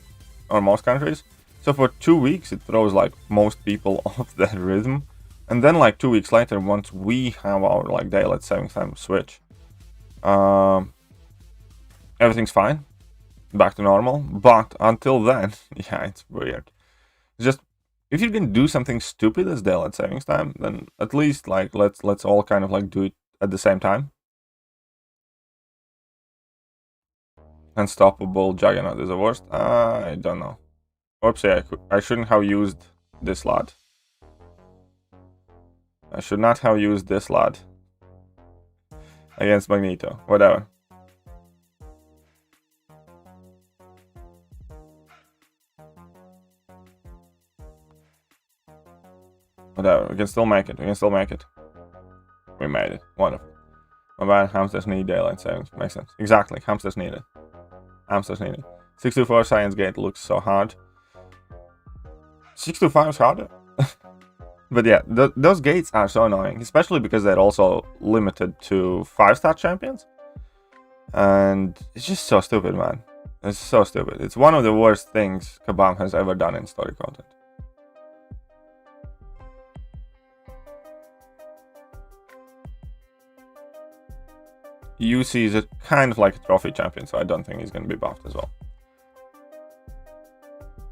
or most countries. So for 2 weeks it throws like most people off their rhythm. And then like 2 weeks later, once we have our like daylight savings time switch, everything's fine, back to normal. But until then, yeah, it's weird. It's just if you can do something stupid as daylight savings time, then at least like let's all kind of like do it at the same time. Unstoppable Juggernaut is the worst. I don't know. Oopsie, I shouldn't have used this lad. I should not have used this lad against Magneto. Whatever. Whatever. We can still make it. We can still make it. We made it. Wonderful. My bad, hamsters need daylight savings. Makes sense. Exactly, hamsters need it. Hamsters need it. 624 Science Gate looks so hard. 625 is harder. But yeah, those gates are so annoying, especially because they're also limited to 5-star champions. And it's just so stupid, man. It's so stupid. It's one of the worst things Kabam has ever done in story content. UC is a kind of like a trophy champion, so I don't think he's going to be buffed as well.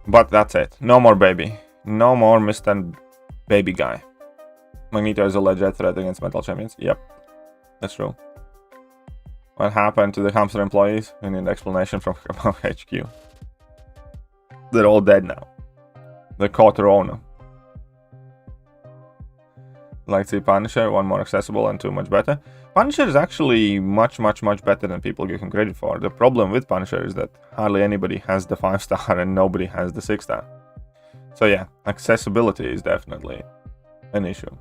But that's it. No more baby. No more Mr. Baby guy. Magneto is a legit threat against metal champions. Yep, that's true. What happened to the hamster employees? We need an explanation from HQ. They're all dead now. They caught Rona. Like to see Punisher, 1 more accessible and 2 much better. Punisher is actually much better than people give him credit for. The problem with Punisher is that hardly anybody has the 5-star and nobody has the 6-star. So yeah, accessibility is definitely an issue.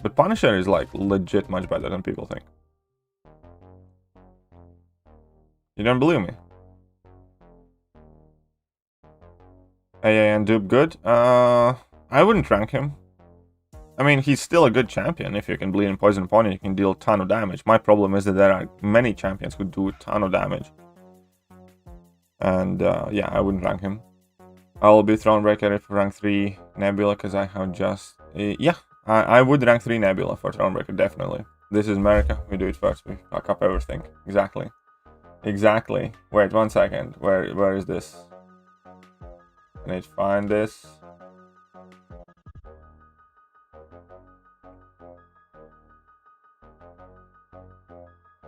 But Punisher is like legit much better than people think. You don't believe me? AA and Dupe good? I wouldn't rank him. I mean, he's still a good champion. If you can bleed and poison opponent, you can deal a ton of damage. My problem is that there are many champions who do a ton of damage. And yeah, I wouldn't rank him. I'll be Thronebreaker if rank 3 Nebula, because I have just... yeah, I would rank 3 Nebula for Thronebreaker, definitely. This is America, we do it first, we fuck up everything. Exactly. Exactly. Wait, 1 second. Where is this? I need to find this.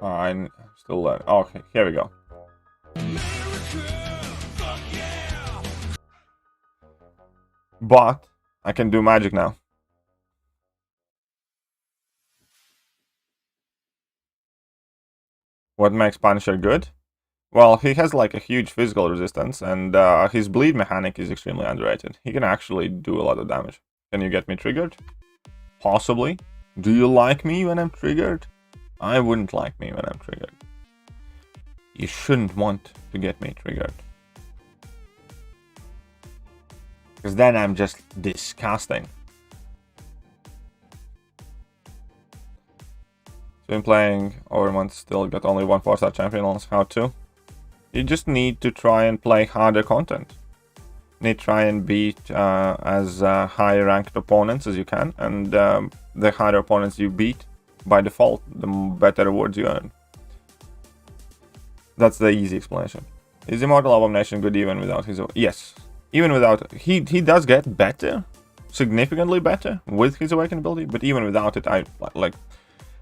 I'm still learning. Okay, here we go. But I can do magic now. What makes Punisher good? Well, he has like a huge physical resistance, and his bleed mechanic is extremely underrated. He can actually do a lot of damage. Can you get me triggered? Possibly. Do you like me when I'm triggered? I wouldn't like me when I'm triggered. You shouldn't want to get me triggered. Because then I'm just disgusting. Been playing over months, still got only 1 4-star champion on how to. You just need to try and play harder content. You need to try and beat as high ranked opponents as you can, and the higher opponents you beat, by default, the better rewards you earn. That's the easy explanation. Is Immortal Abomination good even without his... Yes. Even without... He does get better. Significantly better with his Awakened ability, but even without it, I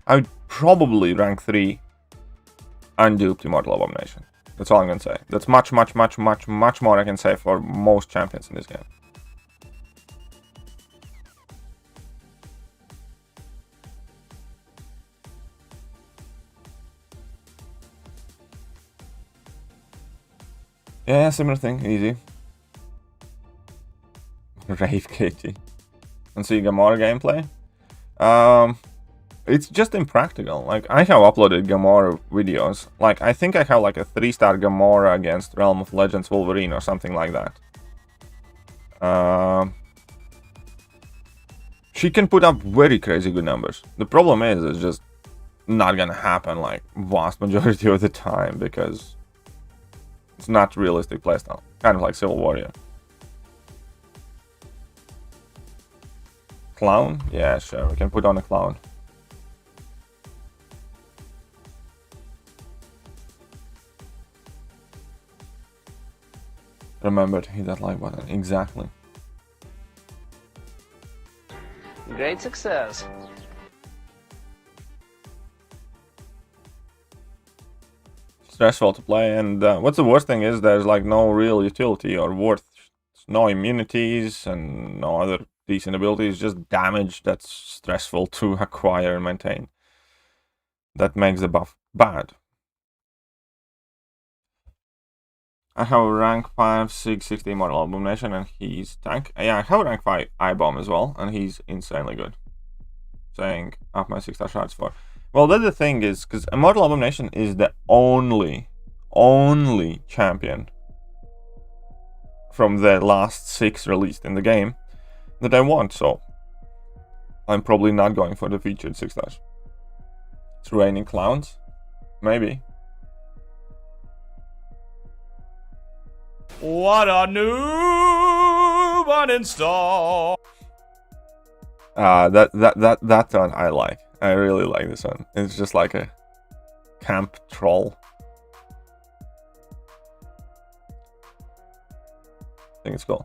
would probably rank 3 unduped Immortal Abomination. That's all I'm gonna say. That's much more I can say for most champions in this game. Yeah, similar thing, easy. Rave Katie. And see Gamora gameplay. It's just impractical. Like, I have uploaded Gamora videos. Like, I think I have like a 3-star Gamora against Realm of Legends Wolverine or something like that. She can put up very crazy good numbers. The problem is, it's just not gonna happen like vast majority of the time because it's not realistic playstyle. Kind of like Civil Warrior. Clown? Yeah, sure, we can put on a clown. Remember to hit that like button. Exactly. Great success. Stressful to play, and what's the worst thing is there's like no real utility or worth. No immunities and no other decent abilities, just damage that's stressful to acquire and maintain. That makes the buff bad. I have a rank 5, 660 Immortal Abomination, and he's tank. Yeah, I have a rank 5 I-Bomb as well, and he's insanely good. saying up my 6-star shards for. Well, that's the thing is, because Immortal Abomination is the only champion from the last 6 released in the game that I want, so I'm probably not going for the featured 6 stars. It's raining clowns? Maybe. What a noob uninstall! That one I like. I really like this one. It's just like a camp troll. I think it's cool.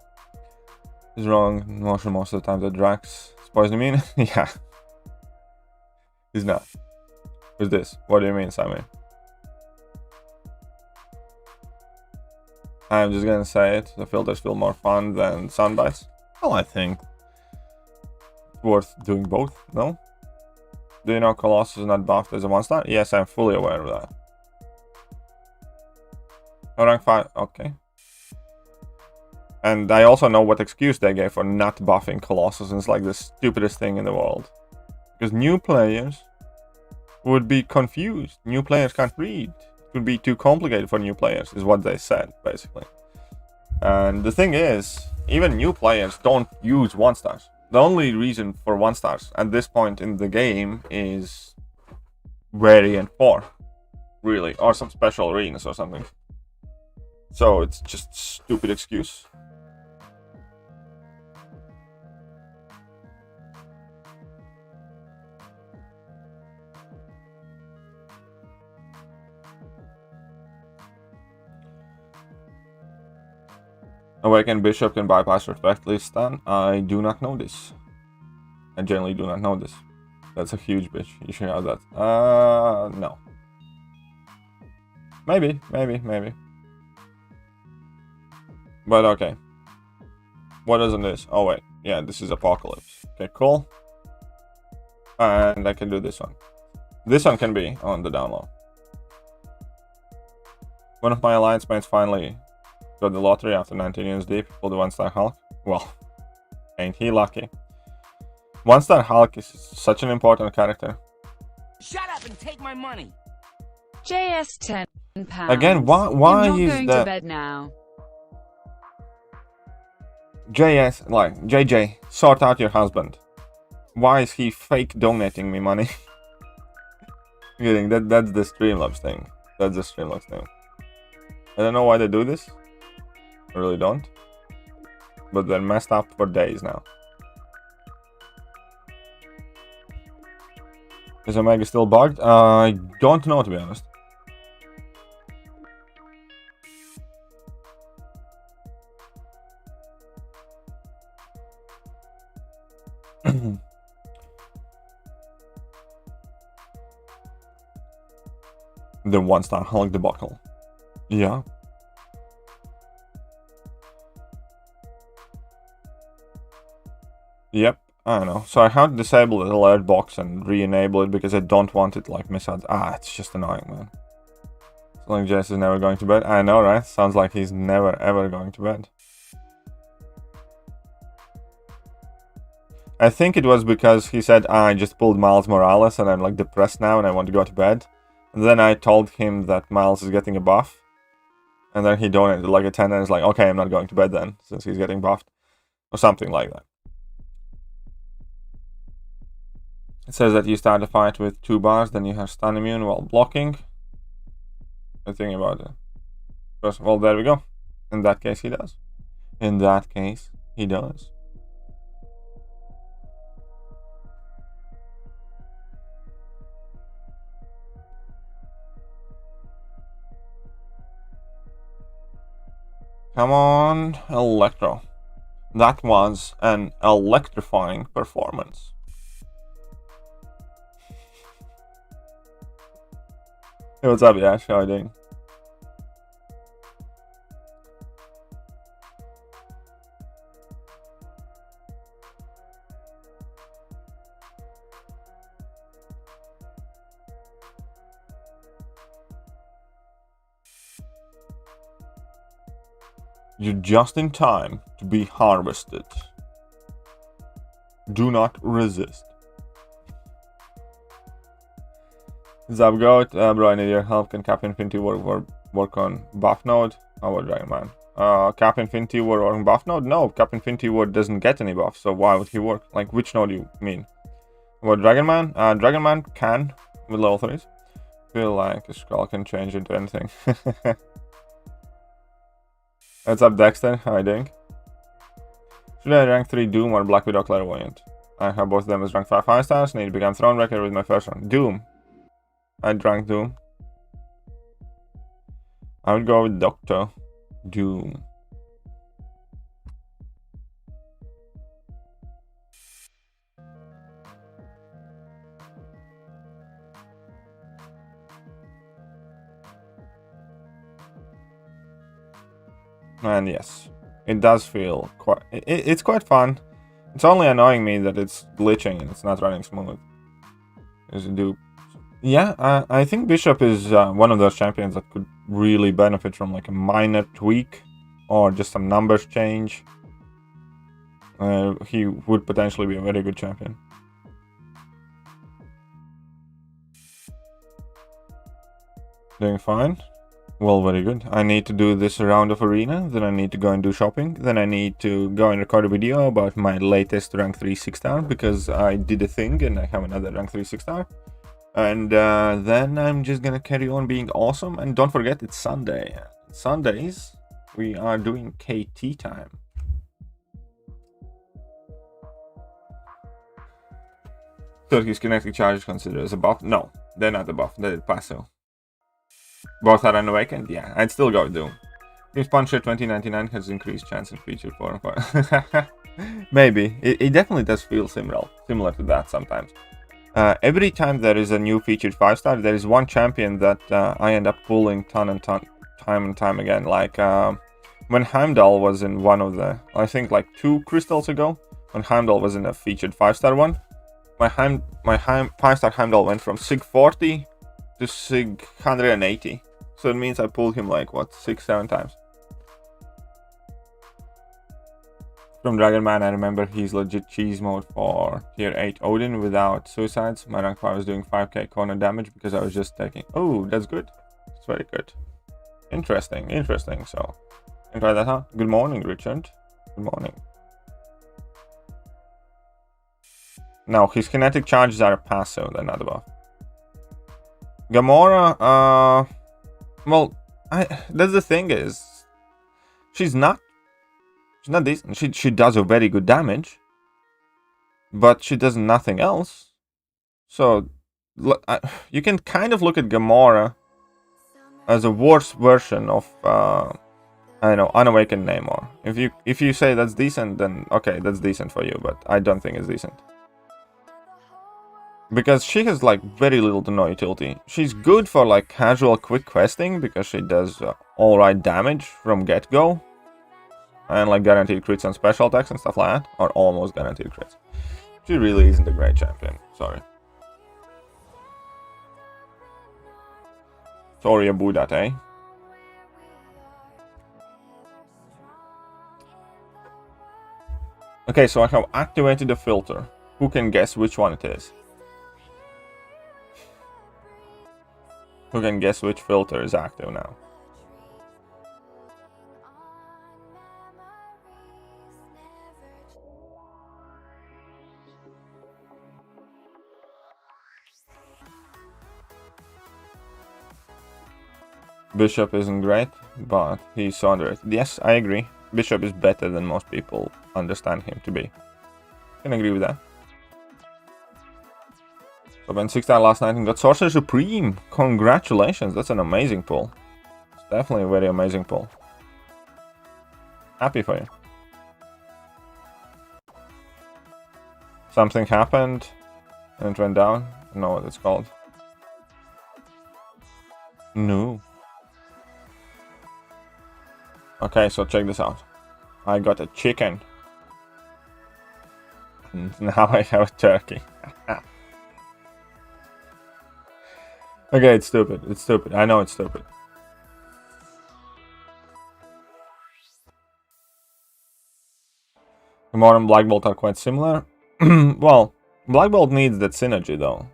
He's wrong. Motion most of the time that Drax is poison immune. Yeah. He's not. Who's this? What do you mean, Sammy? I'm just gonna say it. The filters feel more fun than soundbites. Well, I think it's worth doing both, no? Do you know Colossus is not buffed as a 1-star? Yes, I'm fully aware of that. Oh, rank 5, okay. And I also know what excuse they gave for not buffing Colossus, and it's like the stupidest thing in the world. Because new players would be confused. New players can't read. It would be too complicated for new players, is what they said, basically. And the thing is, even new players don't use 1-stars. The only reason for 1-stars at this point in the game is Variant 4, really, or some special arenas or something. So it's just stupid excuse. Awakened Bishop can bypass respectfully stun. I do not know this. I generally do not know this. That's a huge bitch. You should have that. No. Maybe. But okay. What isn't this? Oh wait. Yeah, this is Apocalypse. Okay, cool. And I can do this one. This one can be on the down low. One of my alliance mates finally got the lottery after 19 years deep, pulled the 1-star Hulk. Well, ain't he lucky? 1-star Hulk is such an important character. Shut up and take my money. JS £10. Again, why I'm not is going the to bed now. JS, like, JJ, sort out your husband. Why is he fake donating me money? Kidding, that's the Streamlabs thing. That's the Streamlabs thing. I don't know why they do this. I really don't. But they're messed up for days now. Is Omega still bugged? I don't know, to be honest. The 1-star Hulk debacle. Yeah. Yep, I know. So I have to disable the alert box and re-enable it because I don't want it like miss out. It's just annoying, man. So like Jess is never going to bed. I know, right? Sounds like he's never ever going to bed. I think it was because he said, I just pulled Miles Morales and I'm like depressed now and I want to go to bed. And then I told him that Miles is getting a buff. And then he donated like a 10 and it's like, okay, I'm not going to bed then, since he's getting buffed. Or something like that. It says that you start a fight with 2 bars, then you have stun immune while blocking. The thing about it. First of all, there we go. In that case, he does. In that case, he does. Come on, Electro. That was an electrifying performance. Hey, what's up, Yash? How are you doing? You're just in time to be harvested. Do not resist. Zabgoat, bro, I need your help. Can Cap Infinity work on buff node? How about Dragon Man? Cap Infinity work on buff node? No, Cap Infinity doesn't get any buff, so why would he work? Like, which node do you mean? What, Dragon Man? Dragon Man can with level 3s. Feel like a scroll can change into anything. What's up, Dexter? How are you doing? Should I rank 3 Doom or Black Widow Clairvoyant? I have both of them as rank 5 stars. Need to become Thronebreaker with my first one. Doom. I drank Doom. I would go with Doctor Doom. And yes, it does feel quite... It's quite fun. It's only annoying me that it's glitching and it's not running smooth. As it do. Yeah, I think Bishop is one of those champions that could really benefit from like a minor tweak or just some numbers change. He would potentially be a very good champion. Doing fine. Well, very good. I need to do this round of arena, then I need to go and do shopping, then I need to go and record a video about my latest rank 3 6-star, because I did a thing and I have another rank 3 6-star. And then I'm just gonna carry on being awesome. And don't forget, it's Sunday. Sundays, we are doing KT time. Turkey's kinetic charges considered as a buff? No, they're not a buff, they're passive. Both are unawakened? Yeah, I'd still go Doom. Team Puncher 2099 has increased chance and feature for maybe. It definitely does feel similar to that sometimes. Every time there is a new featured 5-star, there is one champion that I end up pulling time and time again. Like when Heimdall was in one of the, I think like 2 crystals ago, when Heimdall was in a featured 5-star one, my 5-star Heimdall went from Sig 40 to Sig 180. So it means I pulled him like, what, 6-7 times. From Dragon Man, I remember he's legit cheese mode for tier 8 Odin without suicides. My rank 5 was doing 5k corner damage because I was just taking... Oh, that's good. It's very good. Interesting. So, can try that out. Good morning, Richard. Good morning. Now, his kinetic charges are passive, they're not a buff. Gamora, well, that's the thing is, she's not decent. She does a very good damage, but she does nothing else. So you can kind of look at Gamora as a worse version of I don't know, Unawakened Namor. If you say that's decent, then okay, that's decent for you, but I don't think it's decent. Because she has like very little to no utility. She's good for like casual quick questing because she does alright damage from get-go. And like guaranteed crits and special attacks and stuff like that. Or almost guaranteed crits. She really isn't a great champion. Sorry. Sorry about that, eh? Okay, so I have activated the filter. Who can guess which one it is? Who can guess which filter is active now? Bishop isn't great, but he's so underrated. Yes, I agree. Bishop is better than most people understand him to be. Can agree with that. So went 6-star last night and got Sorcerer Supreme. Congratulations, that's an amazing pull. It's definitely a very amazing pull. Happy for you. Something happened and it went down. I don't know what it's called. No. Okay, so check this out. I got a chicken. And now I have a turkey. Okay, it's stupid. It's stupid. I know it's stupid. Gamora and Black Bolt are quite similar. Well, Black Bolt needs that synergy though.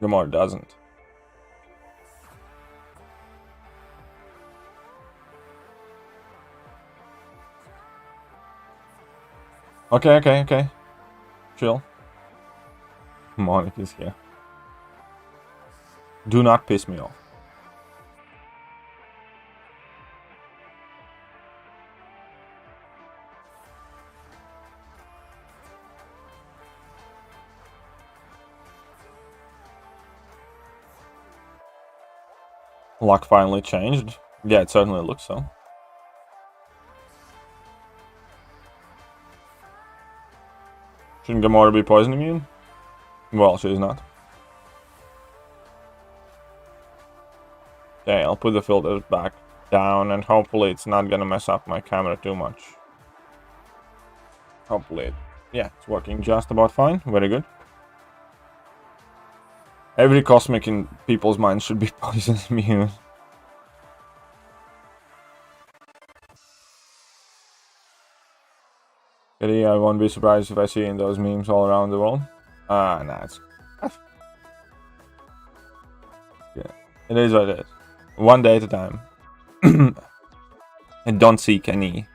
Gamora doesn't. Okay. Chill. Monik is here. Do not piss me off. Luck finally changed. Yeah, it certainly looks so. Shouldn't Gamora be poison immune? Well, she's not. Okay, I'll put the filters back down and hopefully it's not gonna mess up my camera too much. Hopefully, yeah, it's working just about fine. Very good. Every cosmic in people's minds should be poison immune. I won't be surprised if I see in those memes all around the world. Nah, it's... yeah, it is what it is. One day at a time. And don't seek any...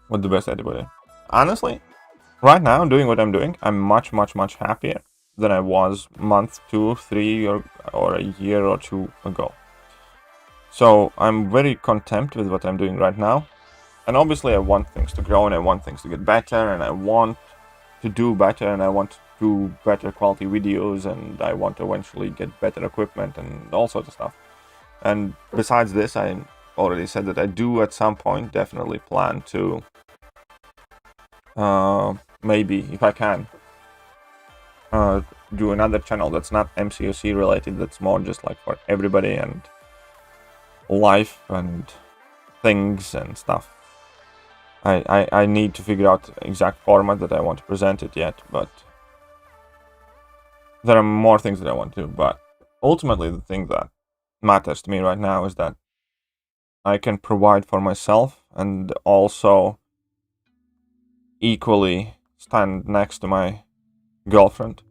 What the best way to put it? Honestly, right now, doing what I'm doing, I'm much happier than I was month, 2, 3, or a year or 2 ago. So I'm very content with what I'm doing right now. And obviously I want things to grow and I want things to get better and I want to do better and I want to do better quality videos and I want to eventually get better equipment and all sorts of stuff. And besides this, I already said that I do at some point definitely plan to maybe, if I can, do another channel that's not MCOC related, that's more just like for everybody and life and things and stuff. I need to figure out the exact format that I want to present it yet, but there are more things that I want to do. But ultimately the thing that matters to me right now is that I can provide for myself and also equally stand next to my girlfriend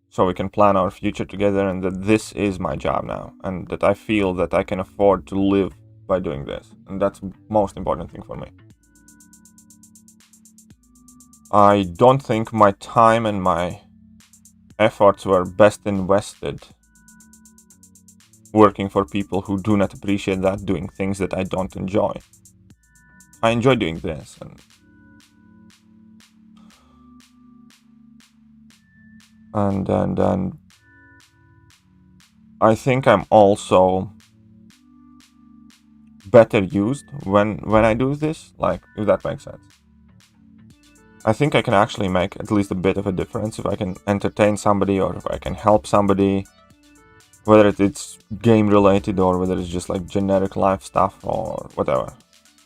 so we can plan our future together, and that this is my job now and that I feel that I can afford to live by doing this, and that's the most important thing for me. I don't think my time and my efforts were best invested working for people who do not appreciate that, doing things that I don't enjoy. I enjoy doing this, and I think I'm also better used when I do this, like, if that makes sense. I think I can actually make at least a bit of a difference if I can entertain somebody or if I can help somebody, whether it's game related or whether it's just like generic life stuff or whatever.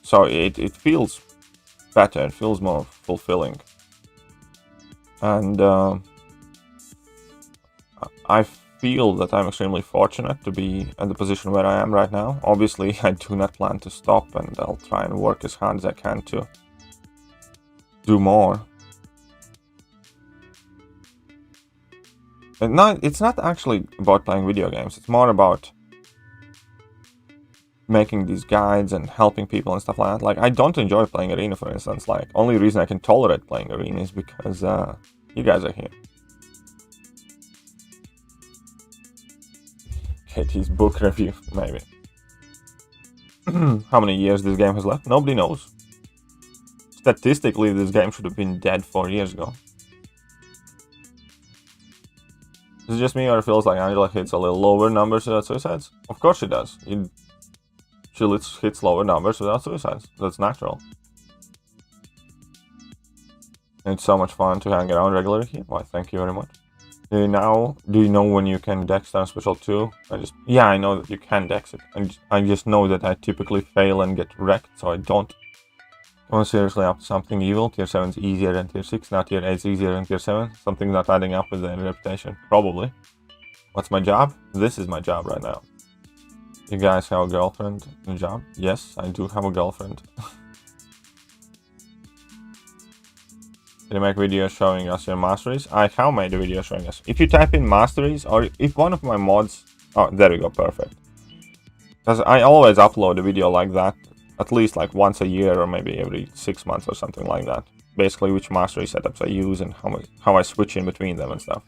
So it feels better, it feels more fulfilling. And I feel that I'm extremely fortunate to be in the position where I am right now. Obviously, I do not plan to stop and I'll try and work as hard as I can to do more. And no, it's not actually about playing video games, it's more about making these guides and helping people and stuff like that. Like, I don't enjoy playing Arena, for instance. Like, only reason I can tolerate playing Arena is because you guys are here. Katie's book review, maybe. How many years this game has left? Nobody knows. Statistically, this game should have been dead 4 years ago. Is it just me, or it feels like Angela hits a little lower numbers without suicides? Of course she does. She hits lower numbers without suicides. That's natural. It's so much fun to hang around regularly here. Why, thank you very much. Do you know when you can dex down special 2? Yeah, I know that you can dex it. And I just know that I typically fail and get wrecked, so I don't. Come on, seriously, up to something evil. Tier 7 is easier than Tier 6. Now Tier 8 is easier than Tier 7. Something's not adding up with the reputation. Probably. What's my job? This is my job right now. You guys have a girlfriend and a job? Yes, I do have a girlfriend. Can you make videos showing us your masteries? I have made a video showing us. If you type in masteries, or if one of my mods... Oh, there we go, perfect. Because I always upload a video like that at least like once a year or maybe every 6 months or something like that. Basically, which mastery setups I use and how I switch in between them and stuff.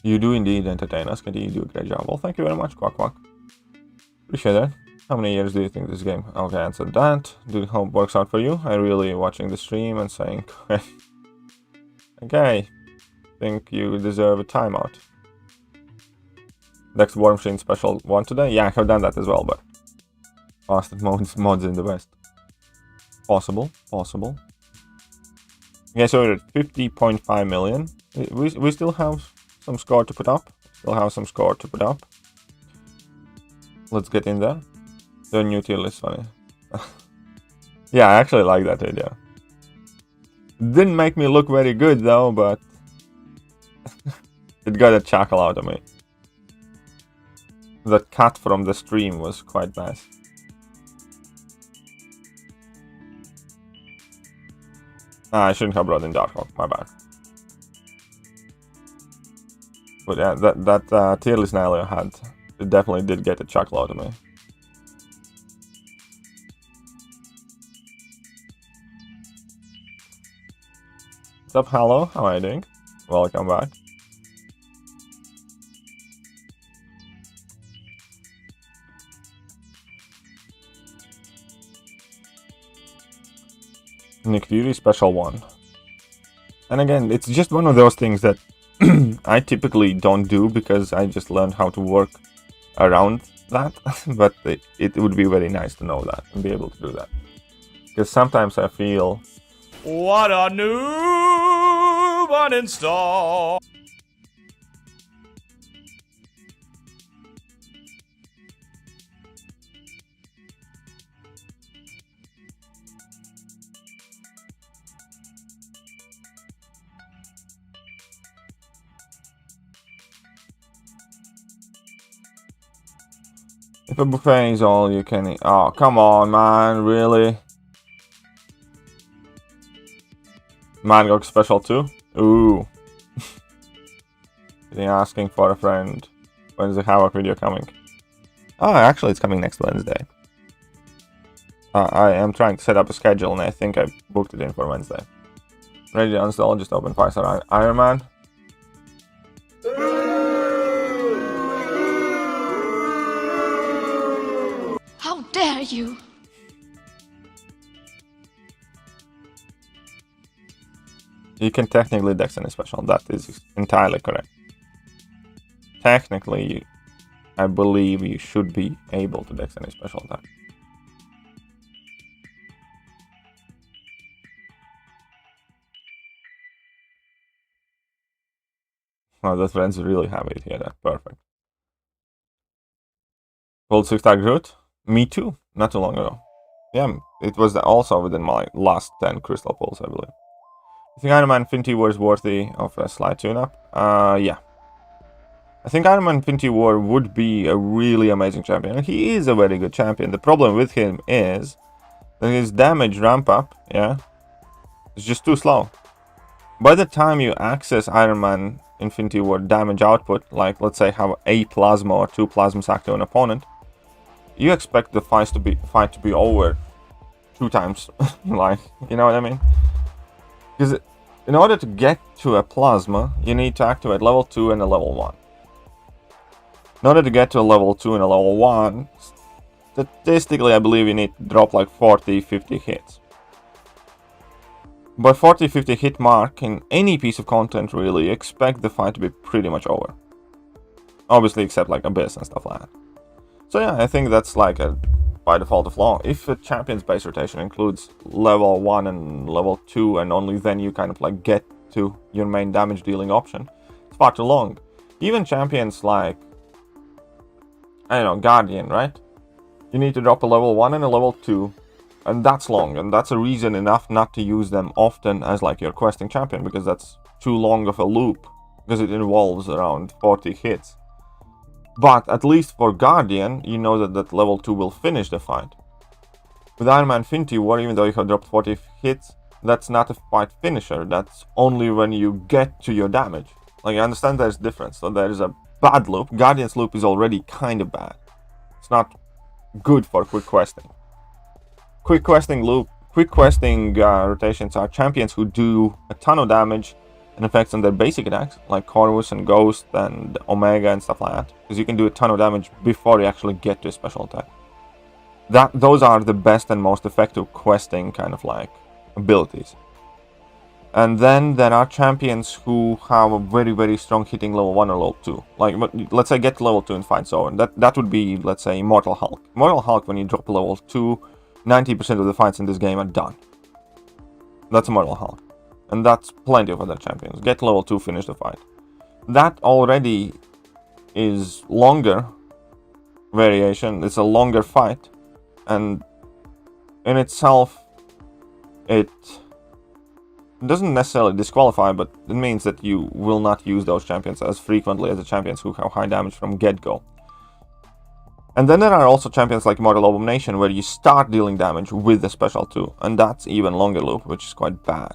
You do indeed entertain us. Continue to do a great job. Well, thank you very much, Quack Quack. Appreciate that. How many years do you think this game? Okay, answered that. Do hope it works out for you. I really watching the stream and saying, okay, think you deserve a timeout. Next War Machine special one today. Yeah, I have done that as well, but fastest mods in the West. Possible. Okay, so we're at 50.5 million. We still have some score to put up. Let's get in there. The new tier list funny. Yeah, I actually like that idea. Didn't make me look very good though, but it got a chuckle out of me. That cut from the stream was quite nice. I shouldn't have brought in Darkhawk, my bad. But yeah, that tier list Nalio had, it definitely did get a chuckle out of me. What's up, hello? How are you doing? Welcome back. Nick Fury special one. And again, it's just one of those things that I typically don't do because I just learned how to work around that. But it would be very nice to know that and be able to do that. Because sometimes I feel... What a noob uninstall. If a buffet is all you can eat... Oh, come on, man, really? Mangog special too? Ooh. Asking for a friend. When's the Havoc video coming? Oh, actually it's coming next Wednesday. I am trying to set up a schedule and I think I booked it in for Wednesday. Ready to install, just open 5-star Iron Man. How dare you? You can technically dex any special, that is entirely correct. Technically, I believe you should be able to dex any special attack. Oh, the friends really happy to hear that. Perfect. Gold 6-star Groot? Me too, not too long ago. Yeah, it was also within my last 10 crystal pulls, I believe. I think Iron Man Infinity War is worthy of a slight tune-up. Yeah. I think Iron Man Infinity War would be a really amazing champion. And he is a very good champion. The problem with him is that his damage ramp-up, yeah, is just too slow. By the time you access Iron Man Infinity War damage output, like let's say have a plasma or 2 plasmas active on an opponent, you expect the fight to be over 2 times. Like, you know what I mean? Because in order to get to a plasma, you need to activate level 2 and a level 1. In order to get to a level 2 and a level 1, statistically I believe you need to drop like 40-50 hits. By 40-50 hit mark in any piece of content really, you expect the fight to be pretty much over. Obviously except like Abyss and stuff like that. So yeah, I think that's like a by default of law. If a champion's base rotation includes level 1 and level 2 and only then you kind of like get to your main damage dealing option, it's far too long. Even champions like, I don't know, Guardian, right? You need to drop a level 1 and a level 2, and that's long, and that's a reason enough not to use them often as like your questing champion, because that's too long of a loop, because it involves around 40 hits. But at least for Guardian, you know that level 2 will finish the fight. With Iron Man Infinity War, even though you have dropped 40 hits, that's not a fight finisher. That's only when you get to your damage. Like, I understand there's a difference. So there is a bad loop. Guardian's loop is already kind of bad. It's it's not good for quick questing. Quick questing rotations are champions who do a ton of damage and effects on their basic attacks, like Corvus and Ghost and Omega and stuff like that, because you can do a ton of damage before you actually get to a special attack. Those are the best and most effective questing kind of like abilities. And then there are champions who have a very, very strong hitting level 1 or level 2. Like, let's say get level 2 in fight zone. That would be, let's say, Immortal Hulk. Immortal Hulk, when you drop level 2, 90% of the fights in this game are done. That's Immortal Hulk. And that's plenty of other champions. Get level 2, finish the fight. That already is longer variation. It's a longer fight. And in itself, it doesn't necessarily disqualify, but it means that you will not use those champions as frequently as the champions who have high damage from get-go. And then there are also champions like Immortal Abomination, where you start dealing damage with the special 2, and that's even longer loop, which is quite bad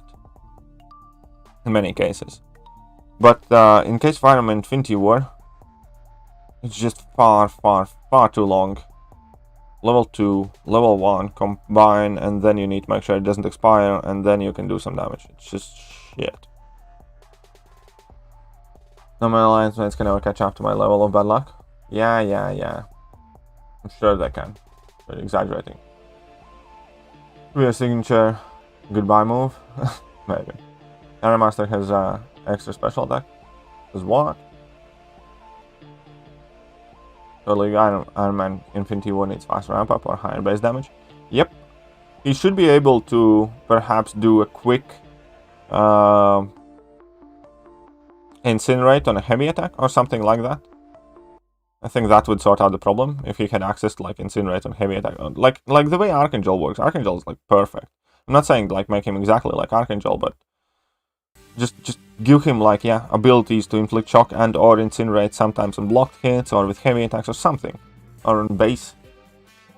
in many cases. But in case of Iron Man Infinity War, it's just far too long. Level 2, level 1, combine, and then you need to make sure it doesn't expire, and then you can do some damage. It's just shit. No, my alliance mates can never catch up to my level of bad luck. Yeah. I'm sure they can. They're exaggerating. Real signature goodbye move? Maybe. Iron Master has extra special attack. Does what? Totally, Iron Man Infinity War needs fast ramp up or higher base damage. Yep. He should be able to perhaps do a quick incinerate on a heavy attack or something like that. I think that would sort out the problem if he had access to like incinerate on heavy attack. Like the way Archangel works. Archangel is like perfect. I'm not saying like make him exactly like Archangel, but just give him like, yeah, abilities to inflict shock and or incinerate sometimes on blocked hits or with heavy attacks or something. Or on base.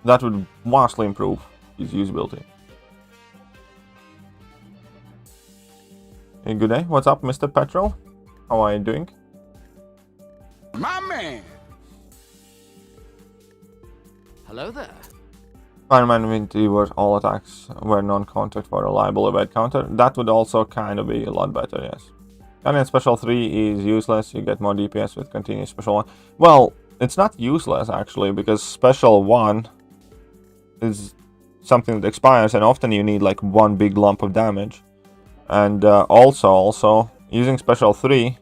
That would vastly improve his usability. Hey, good day. What's up, Mr. Petrol? How are you doing? My man! Hello there. Iron Man Infinity War all attacks were non-contact for a reliable evade counter. That would also kind of be a lot better, yes. Guardian Special 3 is useless. You get more DPS with continuous Special 1. Well, it's not useless actually, because Special 1 is something that expires, and often you need like one big lump of damage. And also using Special 3,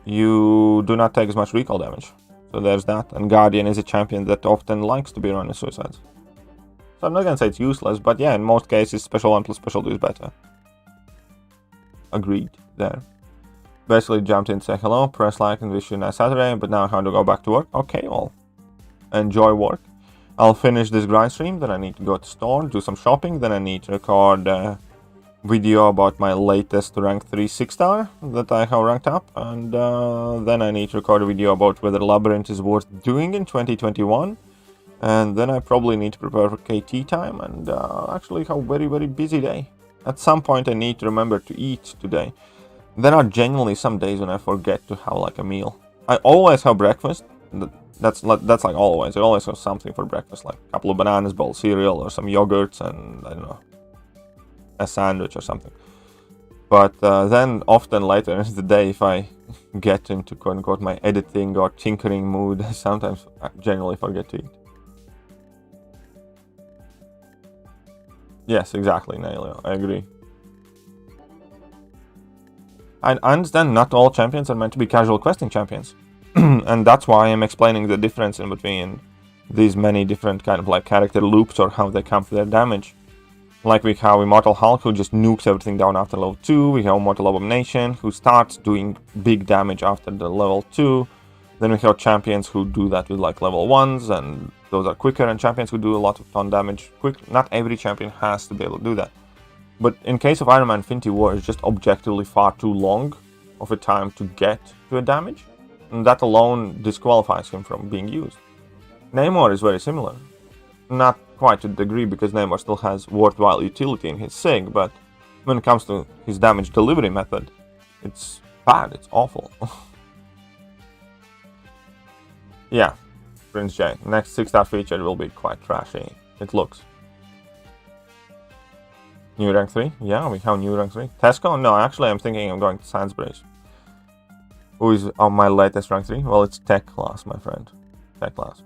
you do not take as much recoil damage. So there's that. And Guardian is a champion that often likes to be running suicides. So I'm not gonna say it's useless, but yeah, in most cases, Special 1 plus Special 2 is better. Agreed there. Basically jumped in, say hello, press like and wish you a nice Saturday, but now how to go back to work? Okay, well, enjoy work. I'll finish this grind stream, then I need to go to store, do some shopping, then I need to record a video about my latest rank 3 6-star that I have ranked up, and then I need to record a video about whether Labyrinth is worth doing in 2021. And then I probably need to prepare for KT time, and actually have a very, very busy day. At some point I need to remember to eat today. There are genuinely some days when I forget to have like a meal. I always have breakfast. That's like always. I always have something for breakfast, like a couple of bananas, bowl of cereal, or some yogurts, and I don't know, a sandwich or something. But then often later in the day, if I get into quote-unquote my editing or tinkering mood, sometimes I genuinely forget to eat. Yes, exactly, Nailio. I agree. I understand not all champions are meant to be casual questing champions. And that's why I'm explaining the difference in between these many different kind of like character loops or how they come to their damage. Like we have Immortal Hulk, who just nukes everything down after level 2. We have Immortal Abomination, who starts doing big damage after the level 2. Then we have champions who do that with like level 1s, and those are quicker, and champions who do a lot of ton damage quick. Not every champion has to be able to do that. But in case of Iron Man Infinity War, it's just objectively far too long of a time to get to a damage. And that alone disqualifies him from being used. Namor is very similar. Not quite to the degree, because Namor still has worthwhile utility in his SIG, but when it comes to his damage delivery method, it's bad, it's awful. Yeah, Prince J. Next 6-star feature will be quite trashy. It looks. New rank 3? Yeah, we have new rank 3. Tesco? No, actually I'm thinking of going to Sainsbury's. Who is on my latest rank 3? Well, it's tech class, my friend. Tech class.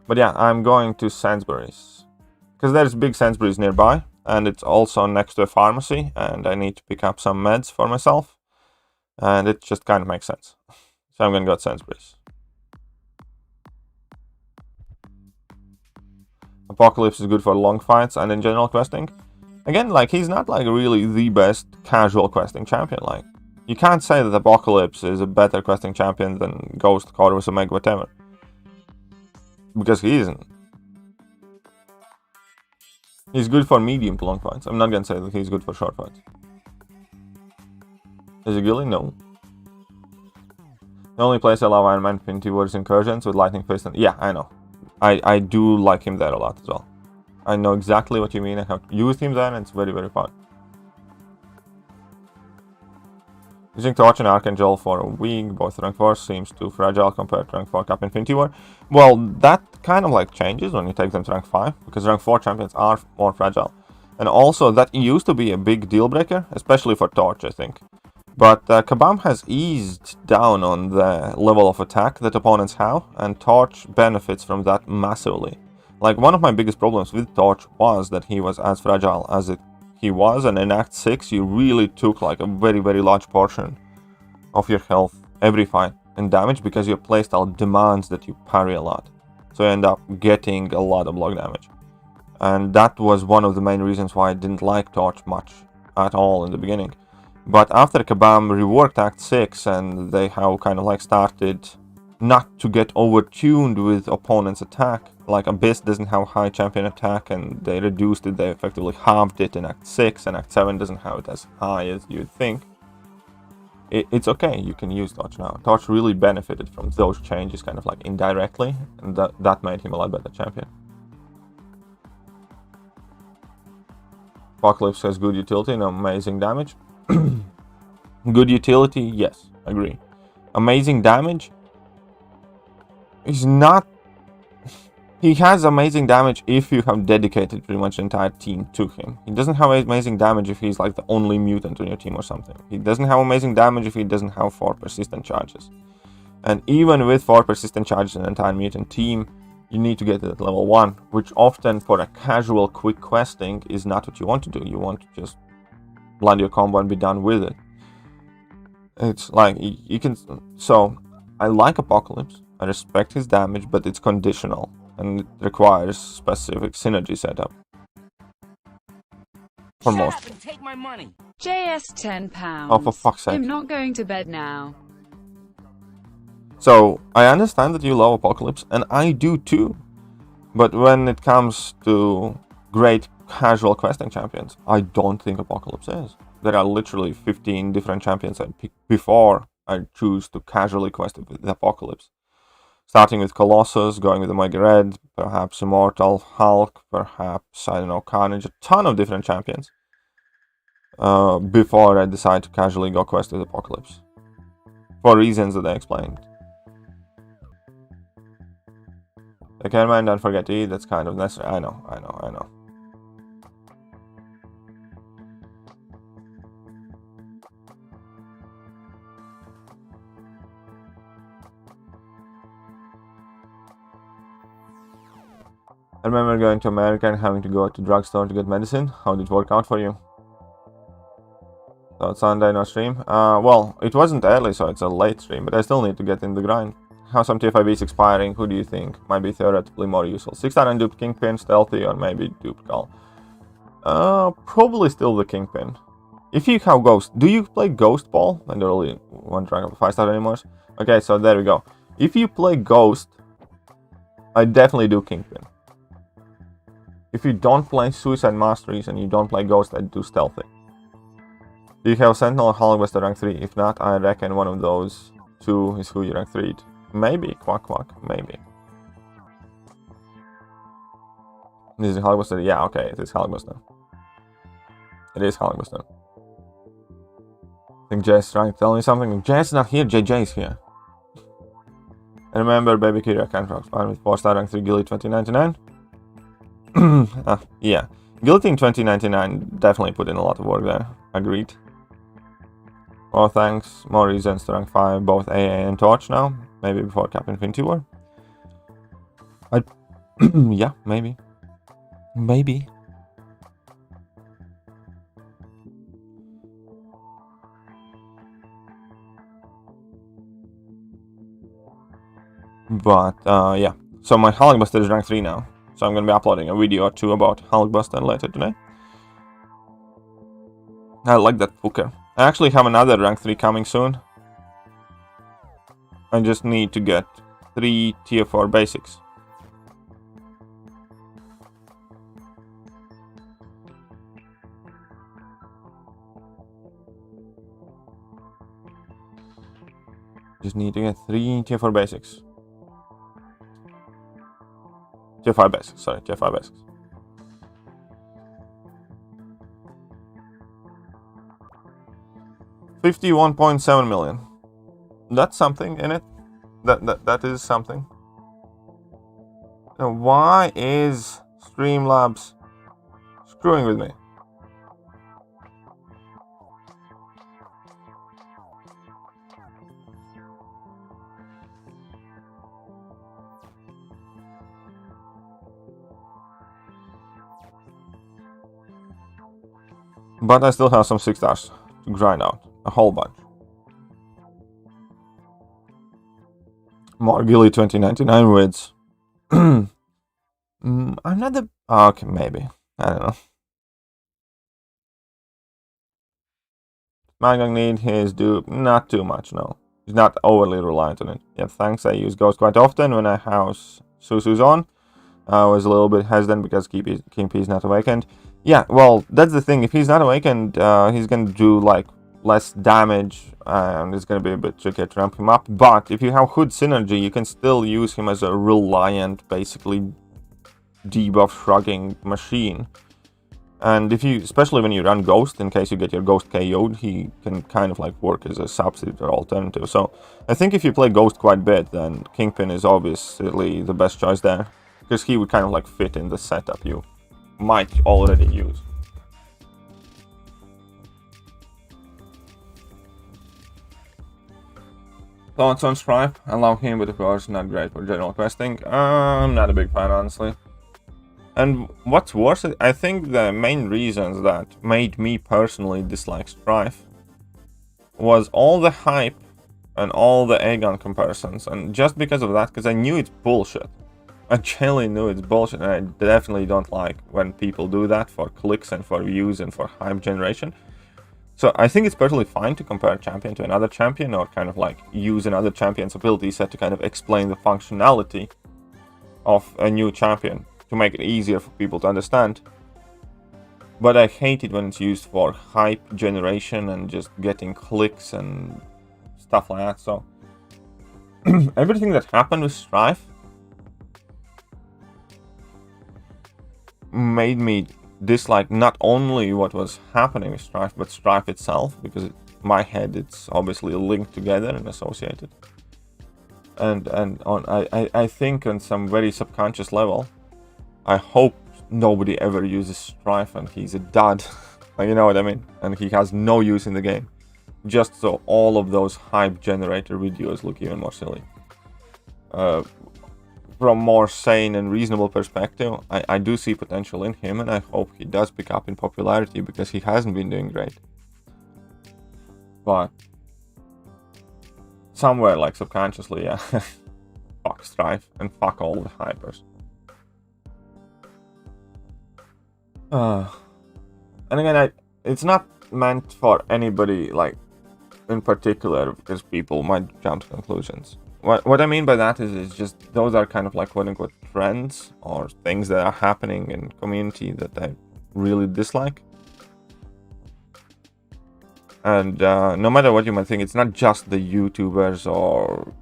But yeah, I'm going to Sainsbury's. Because there's big Sainsbury's nearby. And it's also next to a pharmacy. And I need to pick up some meds for myself. And it just kind of makes sense. So I'm going to go to Sainsbury's. Apocalypse is good for long fights and in general questing. Again, like, he's not like really the best casual questing champion. Like, you can't say that Apocalypse is a better questing champion than Ghost, Corvus, or Mega, whatever. Because he isn't. He's good for medium to long fights. I'm not gonna say that he's good for short fights. Is he Gilly? No. The only place I love Iron Man Infinity War is Incursions with Lightning Fist and... Yeah, I know. I do like him there a lot as well. I know exactly what you mean. I have used him there and it's very, very fun. Using Torch and Archangel for a week, both rank 4 seems too fragile compared to rank 4 Cap Infinity War. Well, that kind of like changes when you take them to rank 5, because rank 4 champions are more fragile. And also, that used to be a big deal breaker, especially for Torch, I think. But Kabam has eased down on the level of attack that opponents have, and Torch benefits from that massively. Like, one of my biggest problems with Torch was that he was as fragile as he was, and in Act 6 you really took like a very, very large portion of your health every fight and damage, because your playstyle demands that you parry a lot. So you end up getting a lot of block damage. And that was one of the main reasons why I didn't like Torch much at all in the beginning. But after Kabam reworked Act 6 and they have kind of like started not to get overtuned with opponents' attack, like Abyss doesn't have high champion attack and they reduced it, they effectively halved it in Act 6, and Act 7 doesn't have it as high as you'd think. It's okay, you can use Torch now. Torch really benefited from those changes kind of like indirectly, and that made him a lot better champion. Apocalypse has good utility and amazing damage. Good utility, yes, agree. Amazing damage, he's not... He has amazing damage if you have dedicated pretty much the entire team to him. He doesn't have amazing damage if he's like the only mutant on your team or something. He doesn't have amazing damage if he doesn't have 4 persistent charges. And even with 4 persistent charges in an entire mutant team, you need to get it at level 1, which often for a casual quick questing is not what you want to do. You want to just land your combo and be done with it. It's like, you can... So, I like Apocalypse. I respect his damage, but it's conditional. And it requires specific synergy setup. For most. and take my money. JS £10. Oh, for fuck's sake. I'm not going to bed now. So, I understand that you love Apocalypse, and I do too. But when it comes to great casual questing champions, I don't think Apocalypse is. There are literally 15 different champions I pick before I choose to casually quest with Apocalypse. Starting with Colossus, going with the Mega Red, perhaps Immortal, Hulk, perhaps, I don't know, Carnage, a ton of different champions. Before I decide to casually go quest with Apocalypse. For reasons that I explained. Okay, man, don't forget to eat, that's kind of necessary. I know. I remember going to America and having to go to drugstore to get medicine. How did it work out for you? So it's Sunday, no stream. Well, it wasn't early, so it's a late stream, but I still need to get in the grind. How some TFIBs expiring, who do you think might be theoretically more useful? 6-star and duped Kingpin, Stealthy, or maybe duped Gull? Probably still the Kingpin. If you have Ghost, do you play Ghost, Paul? I don't really want to rank up 5-star anymore. Okay, so there we go. If you play Ghost, I definitely do Kingpin. If you don't play Suicide Masteries and you don't play Ghost, I do Stealthy. Do you have Sentinel or Hulkbuster rank 3? If not, I reckon one of those two is who you rank 3. Maybe, quack, maybe. This is Hulkbuster? Yeah, okay, it is Hulkbuster. It is Hulkbuster. I think Jay's trying to tell me something. Jay's not here, JJ's here. And remember, Baby Kiryu can expand with 4-star rank 3 Gilly 2099. Yeah, Guillotine 2099 definitely put in a lot of work there. Agreed. Oh, thanks. More reasons to rank 5 both AA and Torch now. Maybe before Captain Infinity War. Yeah, maybe. Maybe. But, yeah. So my Hulkbuster is rank 3 now. So I'm going to be uploading a video or two about Hulkbuster later today. I like that hooker. I actually have another rank 3 coming soon. I just need to get 3 tier 4 basics. Just need to get 3 tier 4 basics. Tier 5 basics, sorry, tier 5 basics. $51.7 million. That's something in it. That is something. Now, why is Streamlabs screwing with me? But I still have some 6 stars to grind out. A whole bunch. More Gilly 2099 wids. I'm not the... Okay, maybe. I don't know. Mangog need his dupe. Not too much, no. He's not overly reliant on it. Yeah, thanks. I use Ghost quite often when I house Susu's on. I was a little bit hesitant because King P is not awakened. Yeah, well, that's the thing. If he's not awakened, he's going to do, like, less damage, and it's going to be a bit tricky to ramp him up. But if you have Hood Synergy, you can still use him as a reliant, basically, debuff shrugging machine. And if you, especially when you run Ghost, in case you get your Ghost KO'd, he can kind of, like, work as a substitute or alternative. So, I think if you play Ghost quite a bit, then Kingpin is obviously the best choice there. Because he would kind of, like, fit in the setup you might already use. Thoughts on Stripe? I love him, but of course not great for general questing. I'm not a big fan, honestly. And what's worse, I think the main reasons that made me personally dislike Strife was all the hype and all the Aegon comparisons. And just because of that, because I knew it's bullshit. I genuinely knew it's bullshit, and I definitely don't like when people do that for clicks and for views and for hype generation. So I think it's perfectly fine to compare a champion to another champion, or kind of like use another champion's ability set to kind of explain the functionality of a new champion to make it easier for people to understand. But I hate it when it's used for hype generation and just getting clicks and stuff like that. So everything that happened with Strife made me dislike not only what was happening with Strife, but Strife itself, because in my head it's obviously linked together and associated. And I think on some very subconscious level, I hope nobody ever uses Strife and he's a dud. You know what I mean? And he has no use in the game. Just so all of those hype generator videos look even more silly. From a more sane and reasonable perspective, I do see potential in him, and I hope he does pick up in popularity, because he hasn't been doing great. But somewhere, like, subconsciously, yeah, fuck Strife and fuck all the hypers. And again, it's not meant for anybody, like, in particular, because people might jump to conclusions. What I mean by that is just those are kind of like quote-unquote trends or things that are happening in community that I really dislike. And no matter what you might think, it's not just the YouTubers or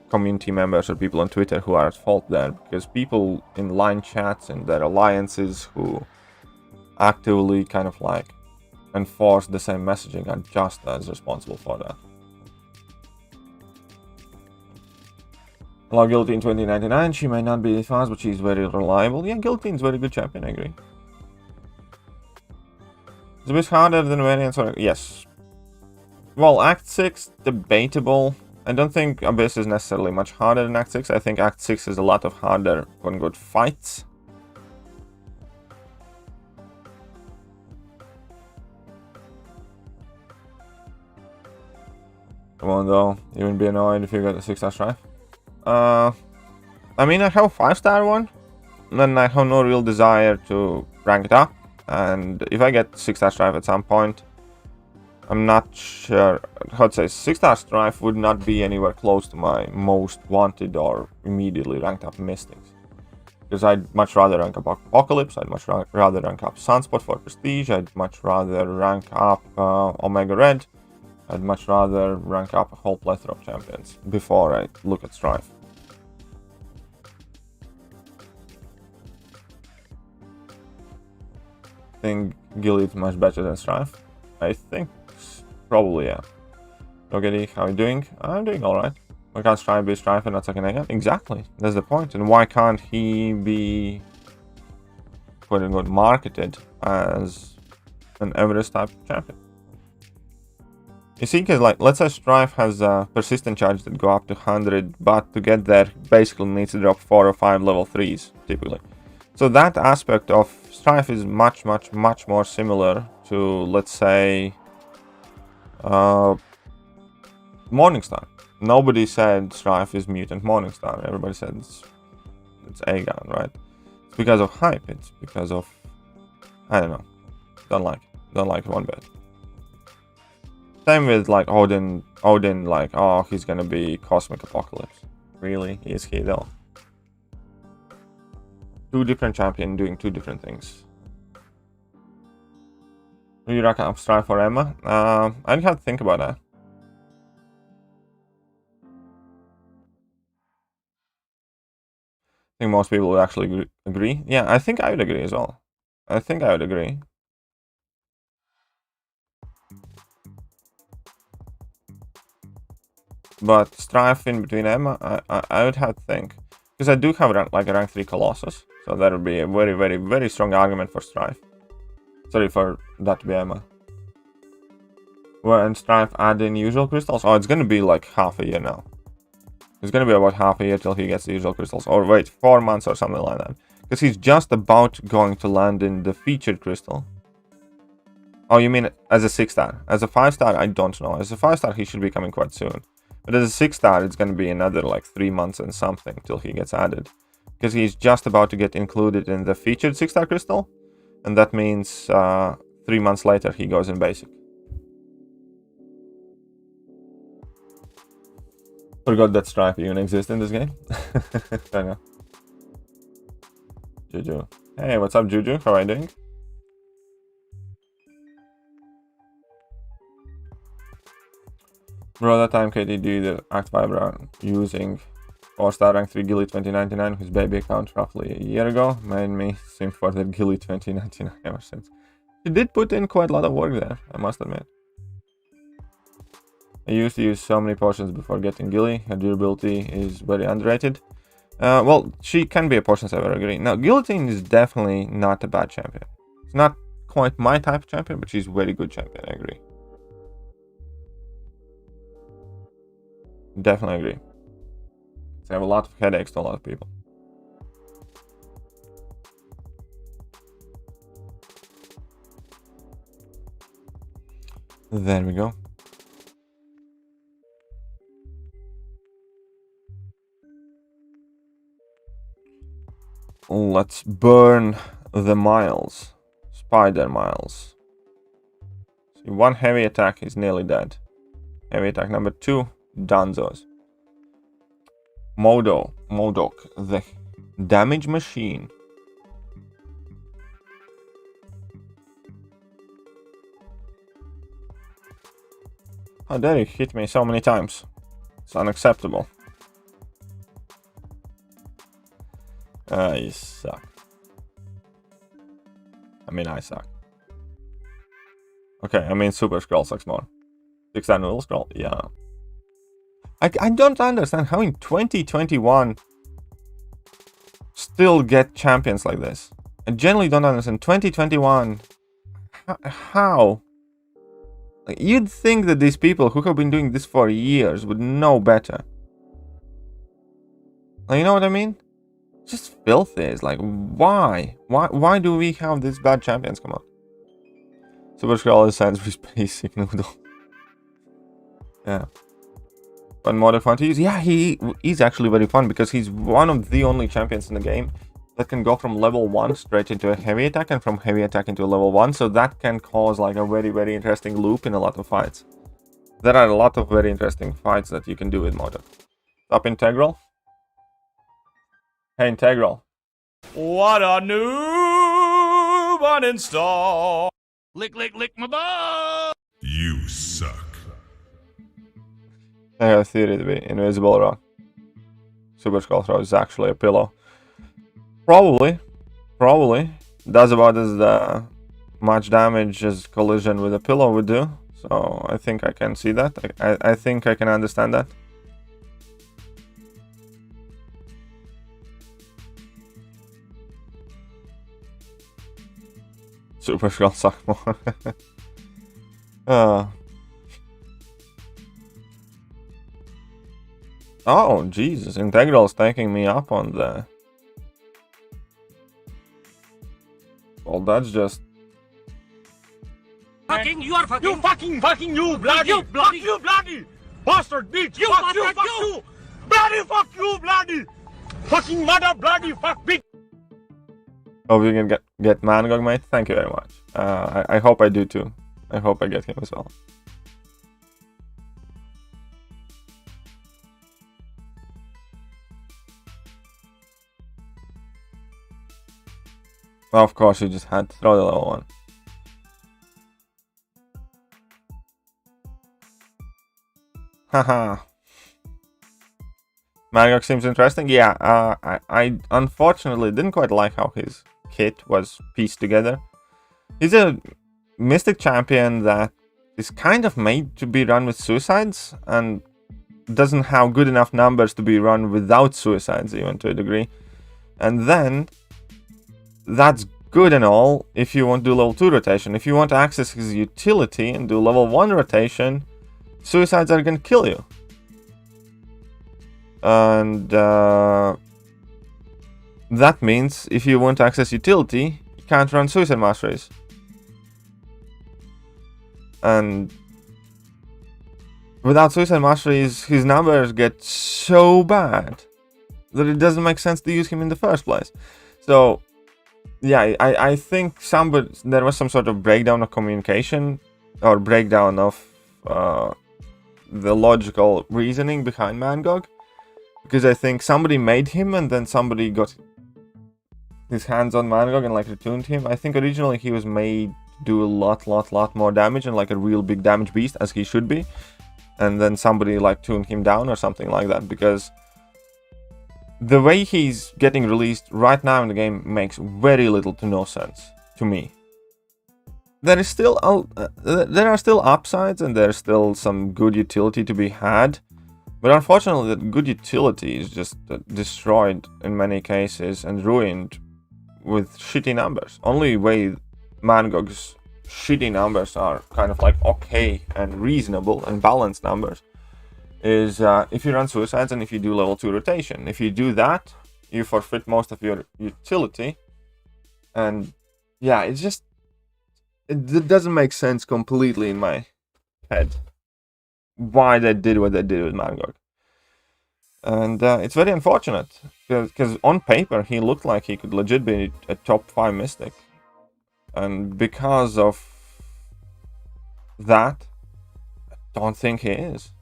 community members or people on Twitter who are at fault there, because people in line chats and their alliances who actively kind of like enforce the same messaging are just as responsible for that. Hello, Guillotine 2099. She may not be fast, but she's very reliable. Yeah, Guillotine's very good champion, I agree. Is Abyss harder than variants? Or yes. Well, Act 6, debatable. I don't think Abyss is necessarily much harder than Act 6. I think Act 6 is a lot of harder quote-unquote fights. Come on though, you wouldn't be annoyed if you got a 6-star strife. I mean, I have a 5-star one, and I have no real desire to rank it up. And if I get 6-star strife at some point, I'm not sure how to say. 6-star strife would not be anywhere close to my most wanted or immediately ranked up Mystics. Because I'd much rather rank up Apocalypse, I'd much rather rank up Sunspot for Prestige, I'd much rather rank up Omega Red, I'd much rather rank up a whole plethora of champions before I look at strife. I think Gilly is much better than strife. I think probably, yeah. Doggy, how are you doing? I'm doing alright. Why can't strife be strife and not second again? Exactly, that's the point. And why can't he be quote-unquote marketed as an Everest type champion? You see, because like, let's say strife has a persistent charge that go up to 100, but to get there, basically needs to drop 4 or 5 level 3s, typically. So that aspect of strife is much more similar to, let's say, Morningstar. Nobody said strife is mutant Morningstar. Everybody said it's Aegon, right? It's because of hype. It's because of, I don't know. Don't like it. Don't like it one bit. Same with like Odin, like, oh, he's gonna be Cosmic Apocalypse. Really? Is he though? Two different champions doing two different things. Will you rack up strife for Emma? I'd have to think about that. I think most people would actually agree. Yeah, I think I would agree as well. I think I would agree. But strife in between Emma, I would have to think. Because I do have like a rank 3 Colossus. So that would be a very strong argument for strife. Sorry for that to be Emma. When strife add in usual crystals? Oh, it's gonna be like half a year now. It's gonna be about half a year till he gets the usual crystals. Or wait, 4 months or something like that. Because he's just about going to land in the featured crystal. Oh, you mean as a 6-star? As a 5-star, I don't know. As a 5-star, he should be coming quite soon. But as a 6-star, it's gonna be another like 3 months and something till he gets added. Because he's just about to get included in the featured 6-star crystal. And that means 3 months later, he goes in basic. Forgot that strife even exists in this game. I know. Juju. Hey, what's up, Juju? How are you doing? Bro, that time KD did the Act 5 run using 4-star rank 3 Gilly 2099, whose baby account roughly a year ago, made me simp for that Gilly 2099 ever since. She did put in quite a lot of work there, I must admit. I used to use so many potions before getting Gilly. Her durability is very underrated. Well, she can be a potion saver, I agree. Now, Guillotine is definitely not a bad champion. It's not quite my type of champion, but she's a very good champion, I agree. Definitely agree. I have a lot of headaches to a lot of people. There we go. Let's burn the miles. Spider miles. See, 1 heavy attack is nearly dead. Heavy attack number 2, Danzos. Modok, the damage machine. How dare you hit me so many times? It's unacceptable. You suck. I mean, I suck. Okay, I mean, Super Scroll sucks more. 6-star Noodle Scroll? Yeah. I don't understand how in 2021 still get champions like this. I generally don't understand. 2021, how? Like, you'd think that these people who have been doing this for years would know better. Like, you know what I mean? It's just filthy. It's like, why? Why do we have these bad champions come out? Super Scroll sends with basic noodle. Yeah. But modern fun to use? Yeah, he's actually very fun because he's one of the only champions in the game that can go from level 1 straight into a heavy attack and from heavy attack into a level 1. So that can cause like a very, very interesting loop in a lot of fights. There are a lot of very interesting fights that you can do with Mangog. Up Integral. Hey, Integral. What a noob uninstall. Lick, lick, lick my balls! You suck. I have a theory to be invisible rock. Super Skull Throw is actually a pillow. Probably. Does about as much damage as collision with a pillow would do. So I think I can see that. I think I can understand that. Super Skull suck more. Oh, Jesus. Integral's taking me up on the... Well, that's just... Fucking, you are fucking... You fucking, you bloody... You bloody... Fuck you, bloody... Bastard, bitch! You fuck you! Bloody fuck you, bloody... Fucking mother, bloody fuck, bitch! Hope you can get Mangog, mate. Thank you very much. I hope I do too. I hope I get him as well. Well, of course, you just had to throw the level 1. Haha. Mangog seems interesting. Yeah, I unfortunately didn't quite like how his kit was pieced together. He's a mystic champion that is kind of made to be run with suicides and doesn't have good enough numbers to be run without suicides, even to a degree. And then that's good and all if you want to do level 2 rotation. If you want to access his utility and do level 1 rotation, suicides are going to kill you. And that means if you want to access utility, you can't run suicide masteries. And without suicide masteries, his numbers get so bad that it doesn't make sense to use him in the first place. So yeah, I think there was some sort of breakdown of communication or breakdown of the logical reasoning behind Mangog, because I think somebody made him and then somebody got his hands on Mangog and like retuned him. I think originally he was made to do a lot more damage and like a real big damage beast, as he should be, and then somebody like tuned him down or something like that, because the way he's getting released right now in the game makes very little to no sense to me. There is still there are still upsides and there's still some good utility to be had, but unfortunately that good utility is just destroyed in many cases and ruined with shitty numbers. Only way Mangog's shitty numbers are kind of like okay and reasonable and balanced numbers is if you run suicides and if you do level 2 rotation. If you do that, you forfeit most of your utility, and yeah, it doesn't make sense completely in my head why they did what they did with Mangog. And it's very unfortunate, because on paper he looked like he could legit be a top 5 mystic, and because of that, I don't think he is.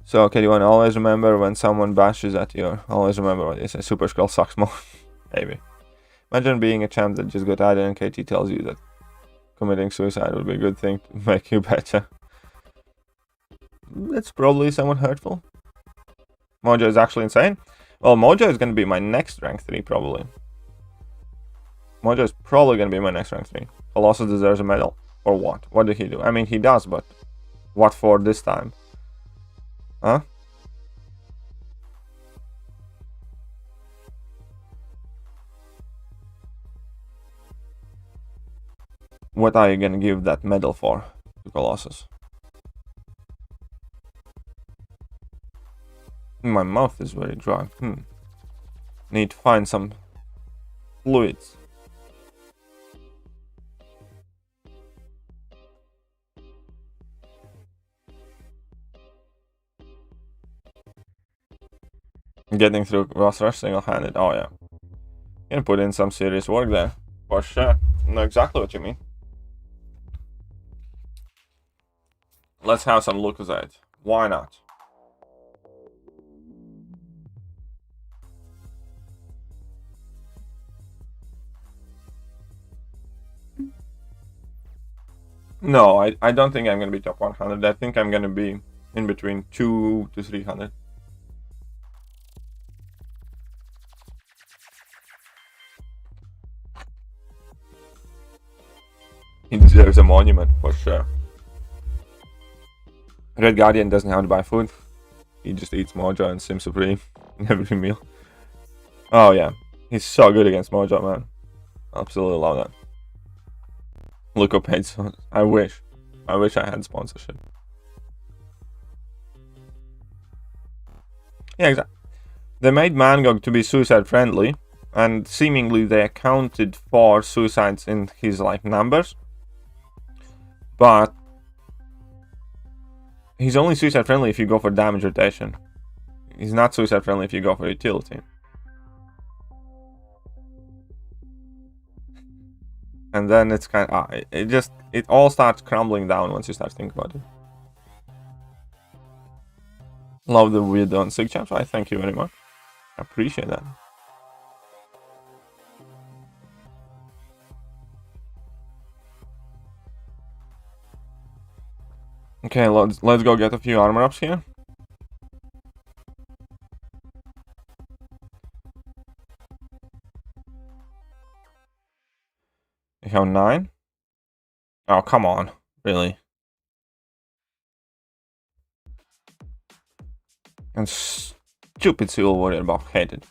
So, okay, you want to always remember when someone bashes at you, always remember what they say, Super Skull sucks more. Maybe. Imagine being a champ that just got added and KT tells you that committing suicide would be a good thing to make you better. That's probably somewhat hurtful. Mojo is actually insane. Well, Mojo is going to be my next rank 3, probably. Mojo is probably gonna be my next rank 3. Colossus deserves a medal. Or what? What did he do? I mean, he does, but what for this time? Huh? What are you gonna give that medal for to Colossus? My mouth is very dry. Need to find some fluids. Getting through Boss Rush single-handed. Oh yeah. Gonna put in some serious work there. For sure. I know exactly what you mean. Let's have some Lucozade. Why not? No, I don't think I'm gonna be top 100. I think I'm gonna be in between 2 to 300. He deserves a monument, for sure. Red Guardian doesn't have to buy food. He just eats Mojo and Sim Supreme every meal. Oh yeah, he's so good against Mojo, man. Absolutely love that. Look up paid. I wish I had sponsorship. Yeah, exactly. They made Mangog to be suicide friendly, and seemingly they accounted for suicides in his like numbers. But he's only suicide friendly if you go for damage rotation. He's not suicide friendly if you go for utility. And then it's kind of it all starts crumbling down once you start thinking about it. Love the weird on Sig Champs. I thank you very much. I appreciate that. Okay, let's go get a few armor ups here. We have 9. Oh, come on. Really? And stupid Seal Warrior buff. Hated.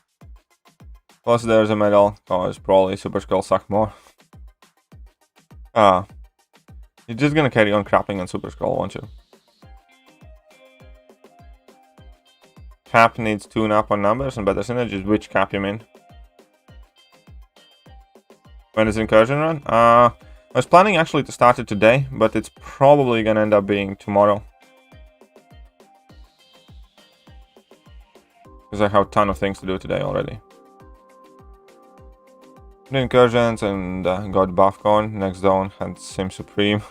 Plus there's a medal. Oh, it's probably Super Skull suck more. You're just gonna carry on crapping on Super Skull, won't you? Cap needs tune up on numbers and better synergies. Which cap you mean? When is Incursion run? I was planning actually to start it today, but it's probably gonna end up being tomorrow. Because I have a ton of things to do today already. The Incursions and got buff going. Next zone had Sim Supreme.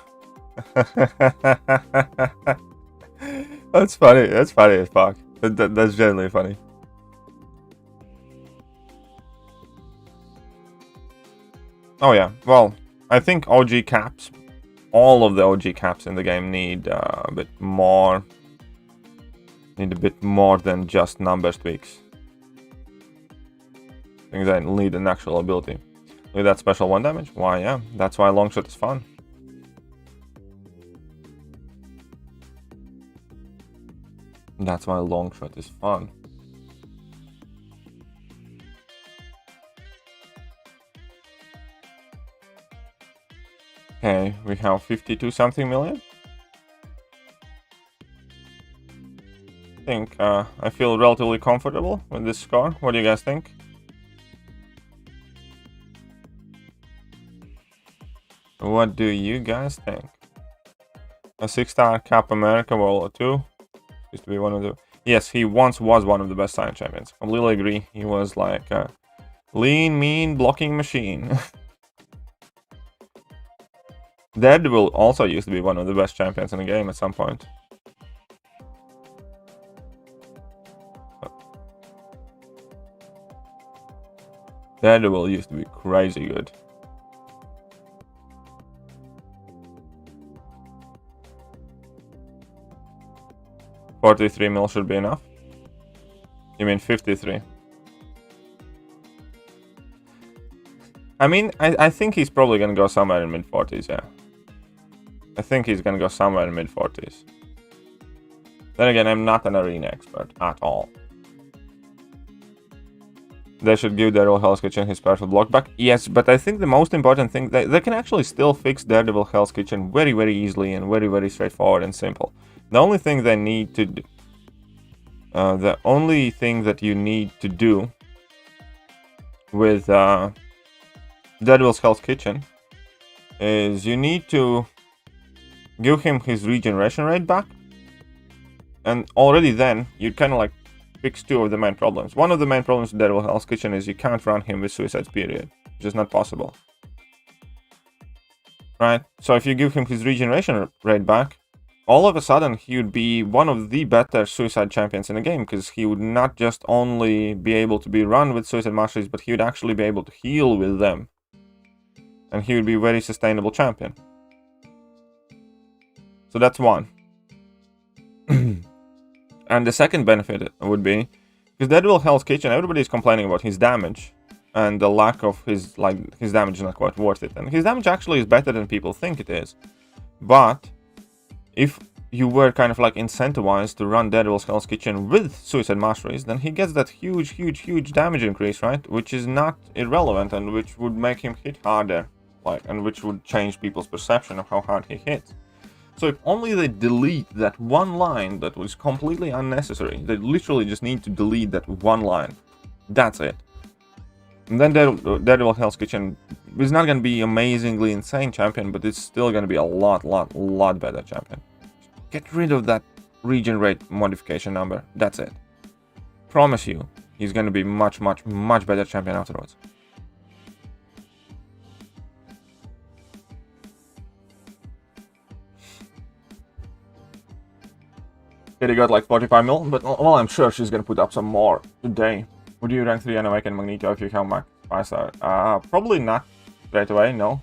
That's funny. That's funny as fuck. That's genuinely funny. Oh yeah, well, I think OG caps, all of the OG caps in the game need a bit more than just numbers tweaks. Things that need an actual ability. Look at that special 1 damage. Why, yeah, that's why Longshot is fun. That's why Longshot is fun. Okay, we have 52 something million. I think I feel relatively comfortable with this score. What do you guys think? What do you guys think? A 6-star Cap America World War II used to be one of the... Yes, he once was one of the best Science champions. Completely agree. He was like a lean, mean blocking machine. Daredevil also used to be one of the best champions in the game at some point. Daredevil used to be crazy good. $43 mil should be enough. You mean 53? I mean, I think he's probably gonna go somewhere in mid-40s, yeah. I think he's gonna go somewhere in mid-40s. Then again, I'm not an arena expert at all. They should give Daredevil Hell's Kitchen his special block back. Yes, but I think the most important thing, they can actually still fix Daredevil Hell's Kitchen very, very easily and very, very straightforward and simple. The only thing they need to do, the only thing that you need to do with Daredevil's Hell's Kitchen is you need to give him his regeneration rate back, and already then you kind of like fix two of the main problems. One of the main problems with Daredevil Hell's Kitchen is you can't run him with Suicide's period, which is not possible. Right? So if you give him his regeneration rate back, all of a sudden he would be one of the better Suicide champions in the game, because he would not just only be able to be run with Suicide Masteries, but he would actually be able to heal with them. And he would be a very sustainable champion. So that's one. And the second benefit would be, because Daredevil Hell's Kitchen, everybody is complaining about his damage and the lack of his damage is not quite worth it. And his damage actually is better than people think it is. But if you were kind of like incentivized to run Daredevil Hell's Kitchen with Suicide Masteries, then he gets that huge, huge, huge damage increase, right? Which is not irrelevant and which would make him hit harder, and which would change people's perception of how hard he hits. So if only they delete that one line that was completely unnecessary, they literally just need to delete that one line. That's it. And then Daredevil Hell's Kitchen is not going to be amazingly insane champion, but it's still going to be a lot better champion. Get rid of that regen rate modification number. That's it. Promise you, he's going to be much better champion afterwards. He got like 45 mil, but well, I'm sure she's gonna put up some more today. Would you rank 3 and awaken Magneto if you have Max 5-star? Probably not straight away, no.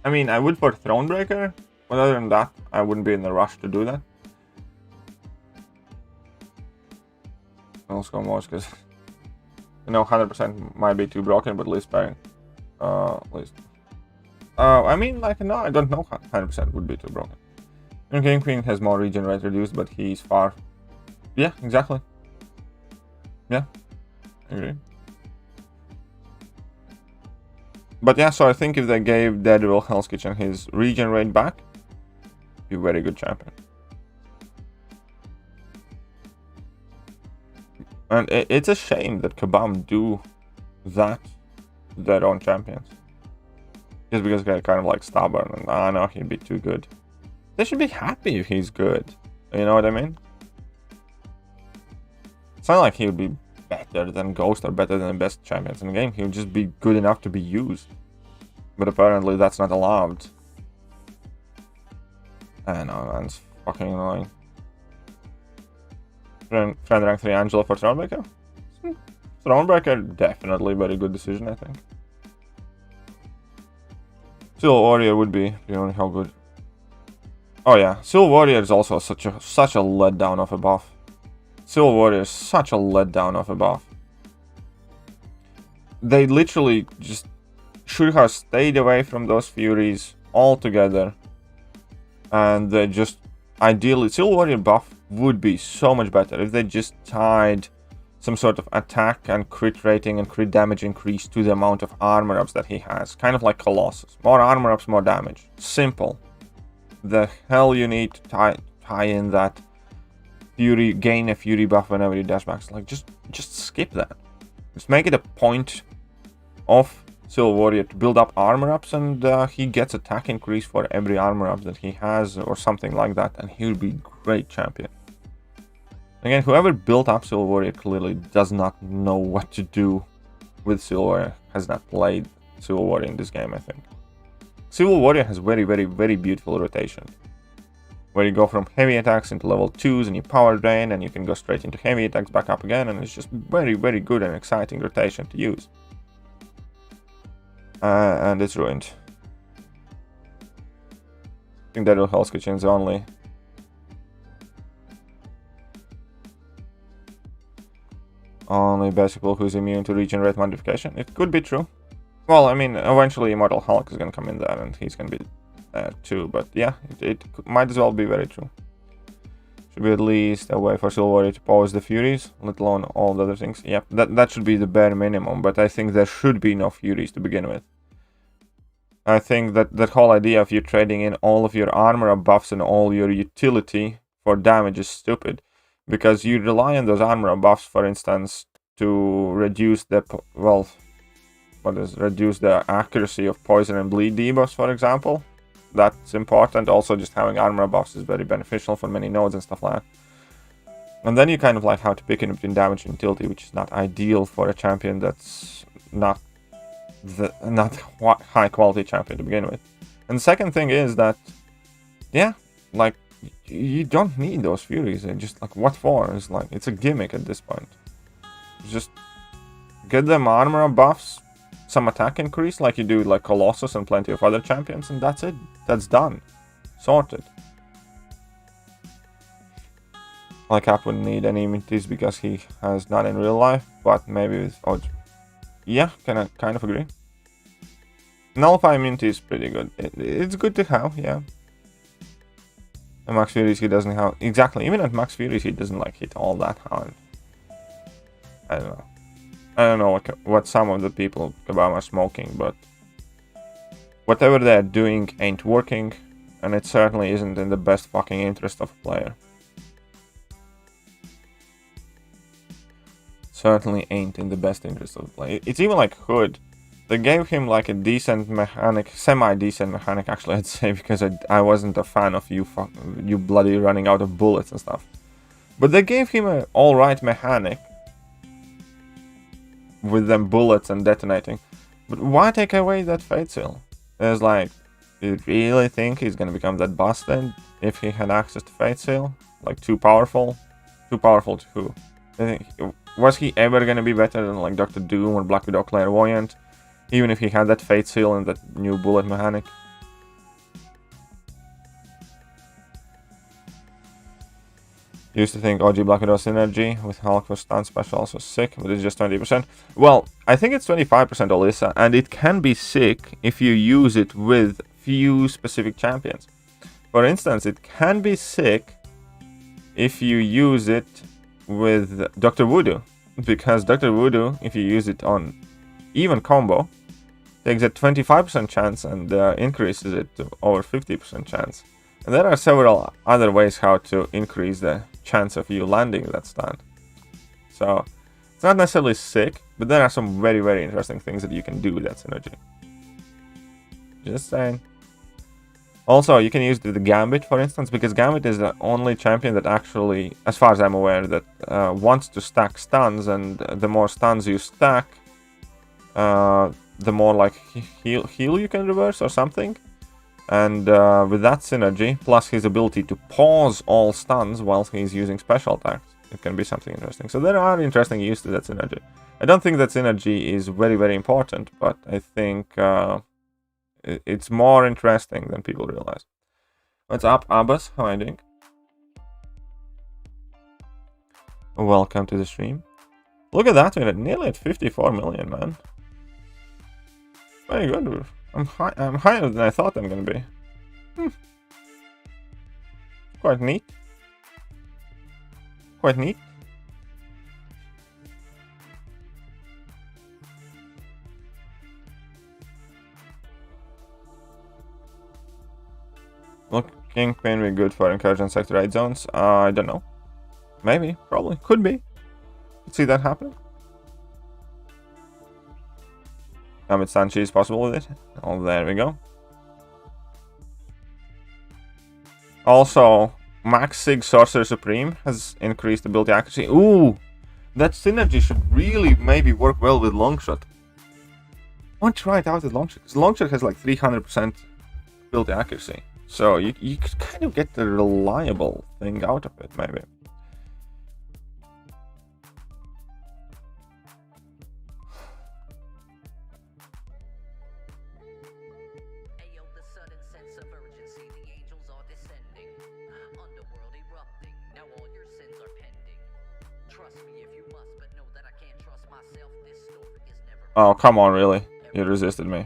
I mean, I would for Thronebreaker, but other than that, I wouldn't be in a rush to do that. I'll go more because, you know, 100% might be too broken, but least pairing. Least. I mean, like, no, I don't know 100% would be too broken. King Queen has more regen rate reduced, but he's far. Yeah, exactly. Yeah, I agree. But yeah, so I think if they gave Daredevil Hell's Kitchen his regen rate back, be a very good champion. And it's a shame that Kabam do that to their own champions. Just because they're kind of like stubborn and I know he'd be too good. They should be happy if he's good. You know what I mean? It's not like he would be better than Ghost or better than the best champions in the game. He would just be good enough to be used. But apparently that's not allowed. I know, man. It's fucking annoying. Friend rank 3 Angela for Thronebreaker? Thronebreaker, definitely very good decision, I think. Silver Warrior would be, you know how good. Oh yeah, Silver Warrior is also such a letdown of a buff. Silver Warrior is such a letdown of a buff. They literally just should have stayed away from those Furies altogether. And they just, ideally, Silver Warrior buff would be so much better if they just tied some sort of attack and crit rating and crit damage increase to the amount of armor ups that he has. Kind of like Colossus. More armor ups, more damage. Simple. The hell you need to tie in that Fury, gain a Fury buff whenever you dash back. Like, just skip that. Just make it a point of Silver Warrior to build up armor ups, and he gets attack increase for every armor up that he has, or something like that, and he would be great champion. Again, whoever built up Silver Warrior clearly does not know what to do with Silver Warrior, has not played Silver Warrior in this game, I think. Silver Warrior has very, very, very beautiful rotation, where you go from heavy attacks into level 2s and you power drain, and you can go straight into heavy attacks back up again, and it's just very, very good and exciting rotation to use. And it's ruined. I think Daredevil Hell's Kitchen is only basic people who's immune to regen rate modification. It could be true. Well, I mean, eventually Immortal Hulk is gonna come in there, and he's gonna be there too. But yeah, it might as well be very true. Should be at least a way for Silver Warrior to pose the Furies, let alone all the other things. Yep, that should be the bare minimum. But I think there should be no Furies to begin with. I think that whole idea of you trading in all of your armor buffs and all your utility for damage is stupid, because you rely on those armor buffs, for instance, to reduce the reduce the accuracy of poison and bleed debuffs, for example. That's important. Also, just having armor buffs is very beneficial for many nodes and stuff like that. And then you kind of like have to pick in between damage and utility, which is not ideal for a champion that's not high quality champion to begin with. And the second thing is that, yeah, like, you don't need those Furies. They're just like, what for? It's like, it's a gimmick at this point. Just get them armor buffs, some attack increase like you do like Colossus and plenty of other champions, and that's it. That's done. Sorted. Like, Cap wouldn't need any immunities because he has none in real life, but maybe with odds. Yeah, kind of agree. Nullify immunity is pretty good. It's good to have, yeah. At Max Furies he doesn't have... Exactly, even at Max Furies he doesn't like hit all that hard. I don't know what some of the people about are smoking, but whatever they're doing ain't working, and it certainly isn't in the best fucking interest of a player. Certainly ain't in the best interest of the player. It's even like Hood. They gave him like a decent mechanic, semi-decent mechanic actually, I'd say, because I wasn't a fan of you bloody running out of bullets and stuff. But they gave him an alright mechanic with them bullets and detonating. But why take away that Fate Seal? It's like, do you really think he's gonna become that boss then if he had access to Fate Seal? Like, too powerful? Too powerful to who? Was he ever gonna be better than like Dr. Doom or Black Widow Clairvoyant? Even if he had that Fate Seal and that new bullet mechanic? Used to think OG Black Widow synergy with Hulk for stun special also sick, but it's just 20%. Well, I think it's 25% Alyssa, and it can be sick if you use it with few specific champions. For instance, it can be sick if you use it with Dr. Voodoo, because Dr. Voodoo, if you use it on even combo, takes a 25% chance and increases it to over 50% chance. And there are several other ways how to increase the chance of you landing that stun. So it's not necessarily sick, but there are some very, very interesting things that you can do with that synergy. Just saying. Also, you can use the Gambit, for instance, because Gambit is the only champion that actually, as far as I'm aware, that wants to stack stuns, and the more stuns you stack, the more like heal you can reverse or something. And with that synergy, plus his ability to pause all stuns while he's using special attacks, it can be something interesting. So there are interesting uses to that synergy. I don't think that synergy is very, very important, but I think it's more interesting than people realize. What's up, Abbas? How are you doing? Welcome to the stream. Look at that, we're nearly at 54 million, man. Very good. I'm higher than I thought I'm gonna be. Quite neat. Quite neat. Look, Kingpin will be good for encouraging sector raid zones. I don't know. Maybe, probably, could be. Could see that happening. Amit Sanchi is possible with it. Oh, there we go. Also, Max Sig Sorcerer Supreme has increased ability accuracy. Ooh! That synergy should really maybe work well with Longshot. I want to try it out with Longshot. Longshot has like 300% ability accuracy. So you could kind of get the reliable thing out of it, maybe. Oh, come on, really? You resisted me.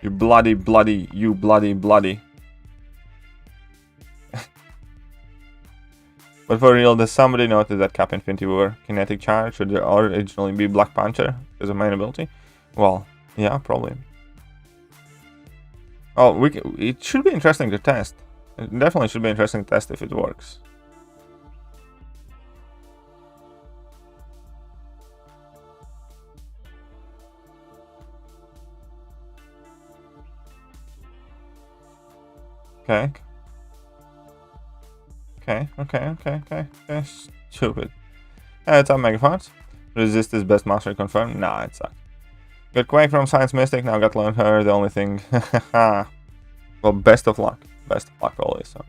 You bloody. But for real, does somebody notice that Cap Infinity War kinetic charge should originally be Black Panther as a main ability? Well, yeah, probably. Oh, it should be interesting to test. It definitely should be interesting to test if it works. Okay. Okay. Stupid. It's up Megaforce. Resist is best mastery confirmed. Nah, it sucked. Got Quake from Science Mystic, now got Learn Her, the only thing. Well, best of luck. Best of luck always, so.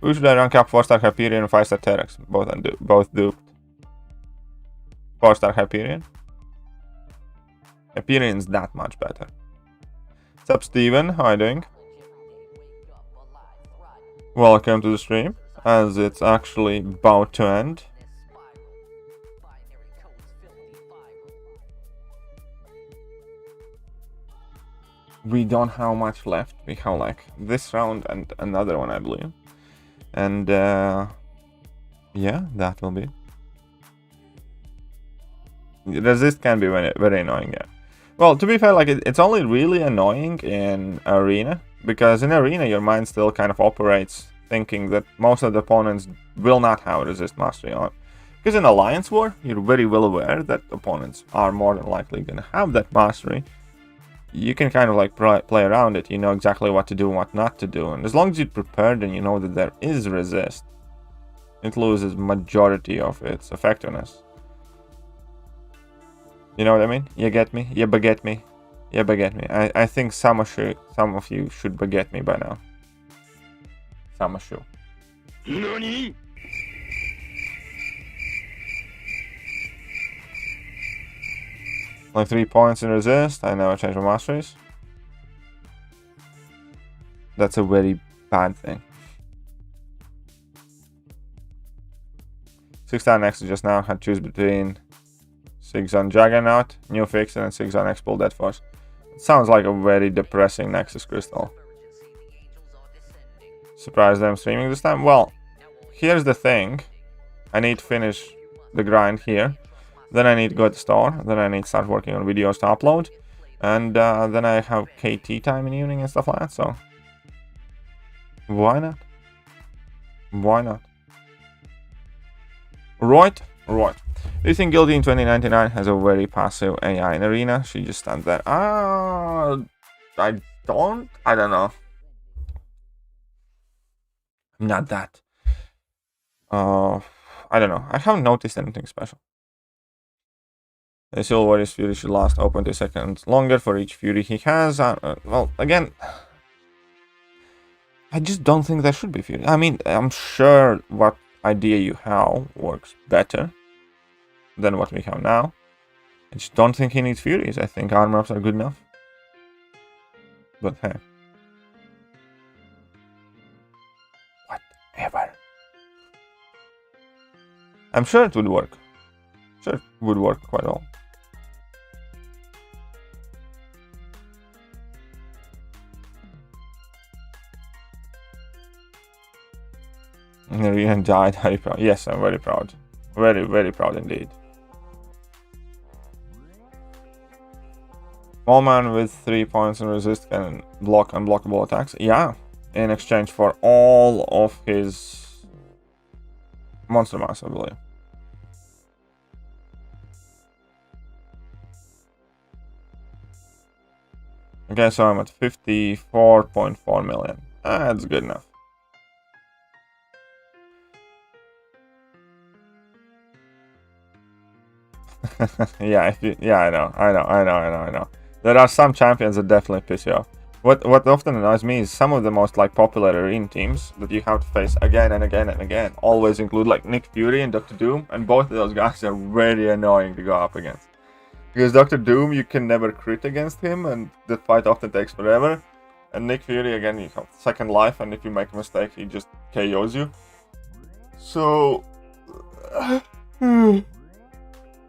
Who should I rank up? 4-star Hyperion and 5-star Terex? Both duped. 4-star Hyperion? Hyperion's that much better. What's up, Steven? How are you doing? Welcome to the stream, as it's actually about to end. We don't have much left. We have like this round and another one, I believe. And yeah, that will be. Resist can be very, very annoying, yeah. Well, to be fair, like it's only really annoying in Arena, because in Arena your mind still kind of operates thinking that most of the opponents will not have resist mastery on. Because in Alliance War, you're very well aware that opponents are more than likely going to have that mastery. You can kind of like play around it, you know exactly what to do and what not to do, and as long as you're prepared and you know that there is resist, it loses majority of its effectiveness. You know what I mean? You get me? You baguette me? You baguette me. I think some of you should baguette me by now. Some of you. NANI?! Like 3 points in resist. I never change my masteries. That's a very bad thing. 6-star next just now had to choose between Sigzon Juggernaut, New Fix, and Sigzon Expel Death Force. It sounds like a very depressing Nexus Crystal. Surprised I'm streaming this time? Well, here's the thing. I need to finish the grind here. Then I need to go to the store. Then I need to start working on videos to upload. And then I have KT time in the evening and stuff like that, so... Why not? Why not? Right. Do you think Guilty in 2099 has a very passive AI in Arena? She just stands there. I don't know. Not that. I don't know. I haven't noticed anything special. The Silver Warrior's Fury should last 0.2 seconds longer for each Fury he has. Well, again, I just don't think there should be Fury. I mean, I'm sure what idea you have works better than what we have now. I just don't think he needs Furies. I think armor ups are good enough. But hey. Whatever. I'm sure it would work. Sure, it would work quite well. Rian died. Very proud. Yes, I'm very proud. Very, very proud indeed. Small man with 3 points in resist can block unblockable attacks. Yeah, in exchange for all of his monster mass, I believe. Okay, so I'm at 54.4 million. That's good enough. Yeah, I know. There are some champions that definitely piss you off. What often annoys me is some of the most like popular arena teams that you have to face again and again and again always include like Nick Fury and Dr. Doom, and both of those guys are very annoying to go up against. Because Dr. Doom, you can never crit against him, and that fight often takes forever. And Nick Fury, again, you have second life, and if you make a mistake, he just KOs you. So...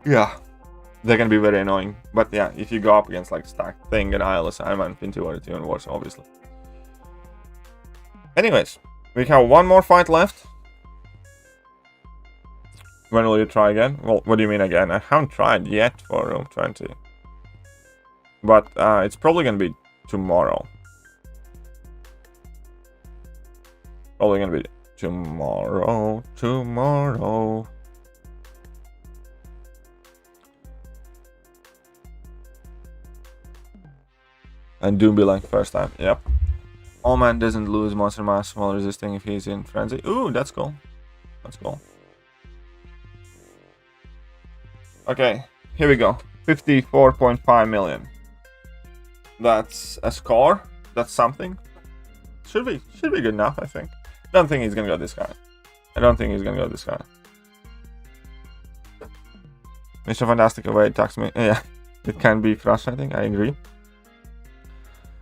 yeah. They can be very annoying. But yeah, if you go up against like Stacked Thing and ILS Iron Infinity War, it's even worse, obviously. Anyways, we have one more fight left. When will you try again? Well, what do you mean again? I haven't tried yet for Room 20. But it's probably gonna be tomorrow. Probably gonna be tomorrow. And Doom be like first time. Yep. All man doesn't lose monster mass while resisting if he's in frenzy. Ooh, that's cool. That's cool. Okay, here we go. 54.5 million. That's a score. That's something. Should be good enough, I think. Don't think he's gonna go this guy. I don't think he's gonna go this guy. Mr. Fantastic away attacks me. Yeah, it can be frustrating, I agree.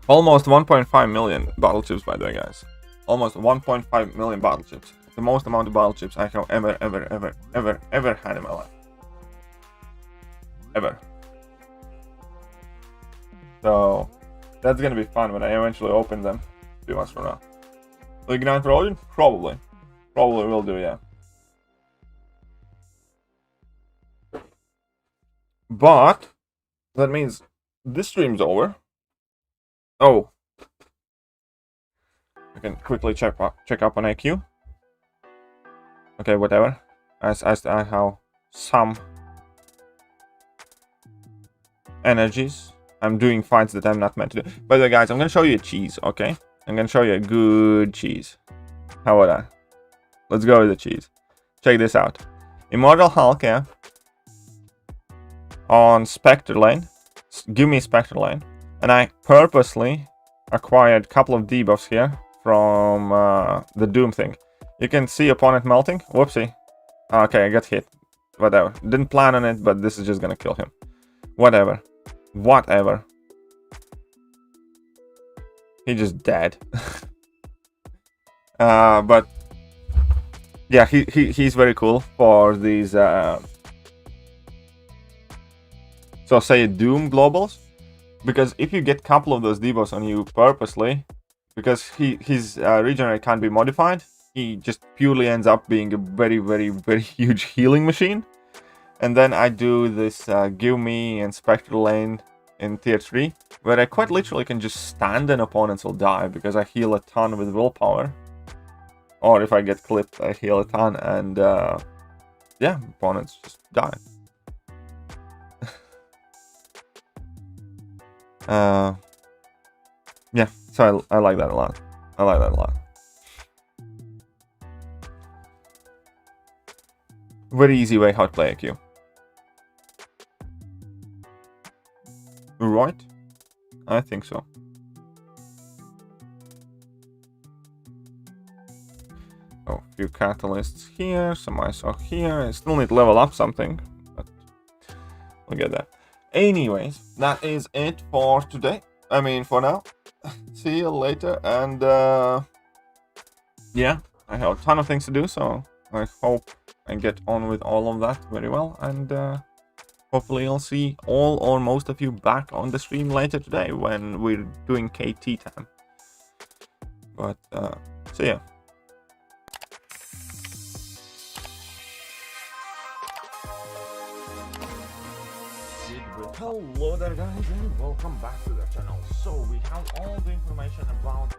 Almost 1.5 million battle chips, by the way, guys. Almost 1.5 million battle chips. The most amount of battle chips I have ever had in my life. Ever. So, that's gonna be fun when I eventually open them. 2 months from now. Will Ignite for Odin? Probably. Probably will do, yeah. But, that means this stream's over. Oh. I can quickly check up on AQ. Okay, whatever. As I have some energies. I'm doing fights that I'm not meant to do. By the way, guys, I'm gonna show you a cheese, okay? I'm gonna show you a good cheese. How about that? Let's go with the cheese. Check this out. Immortal Hulk, yeah. On Spectre Lane. Give me Spectre Lane. And I purposely acquired a couple of debuffs here from the Doom thing. You can see opponent melting. Whoopsie. Okay, I got hit. Whatever. Didn't plan on it, but this is just gonna kill him. Whatever. Whatever. He just dead. But yeah, he's very cool for these so say Doom globals, because if you get a couple of those debuffs on you purposely, because his regenerate can't be modified, he just purely ends up being a very huge healing machine. And then I do this Give Me and Spectral Lane in tier 3, where I quite literally can just stand and opponents will die, because I heal a ton with willpower. Or if I get clipped, I heal a ton, and yeah, opponents just die. Yeah, so I like that a lot. I like that a lot. Very easy way how to play a Q. Right? I think so. Oh, a few catalysts here, some MCOC here. I still need to level up something, but we'll get that. Anyways, that is it for today. I mean, for now. See you later, and yeah, I have a ton of things to do, so I hope I get on with all of that very well, and hopefully I'll see all or most of you back on the stream later today when we're doing KT time. But see ya. Hello there, guys, and welcome back to the channel. So we have all the information about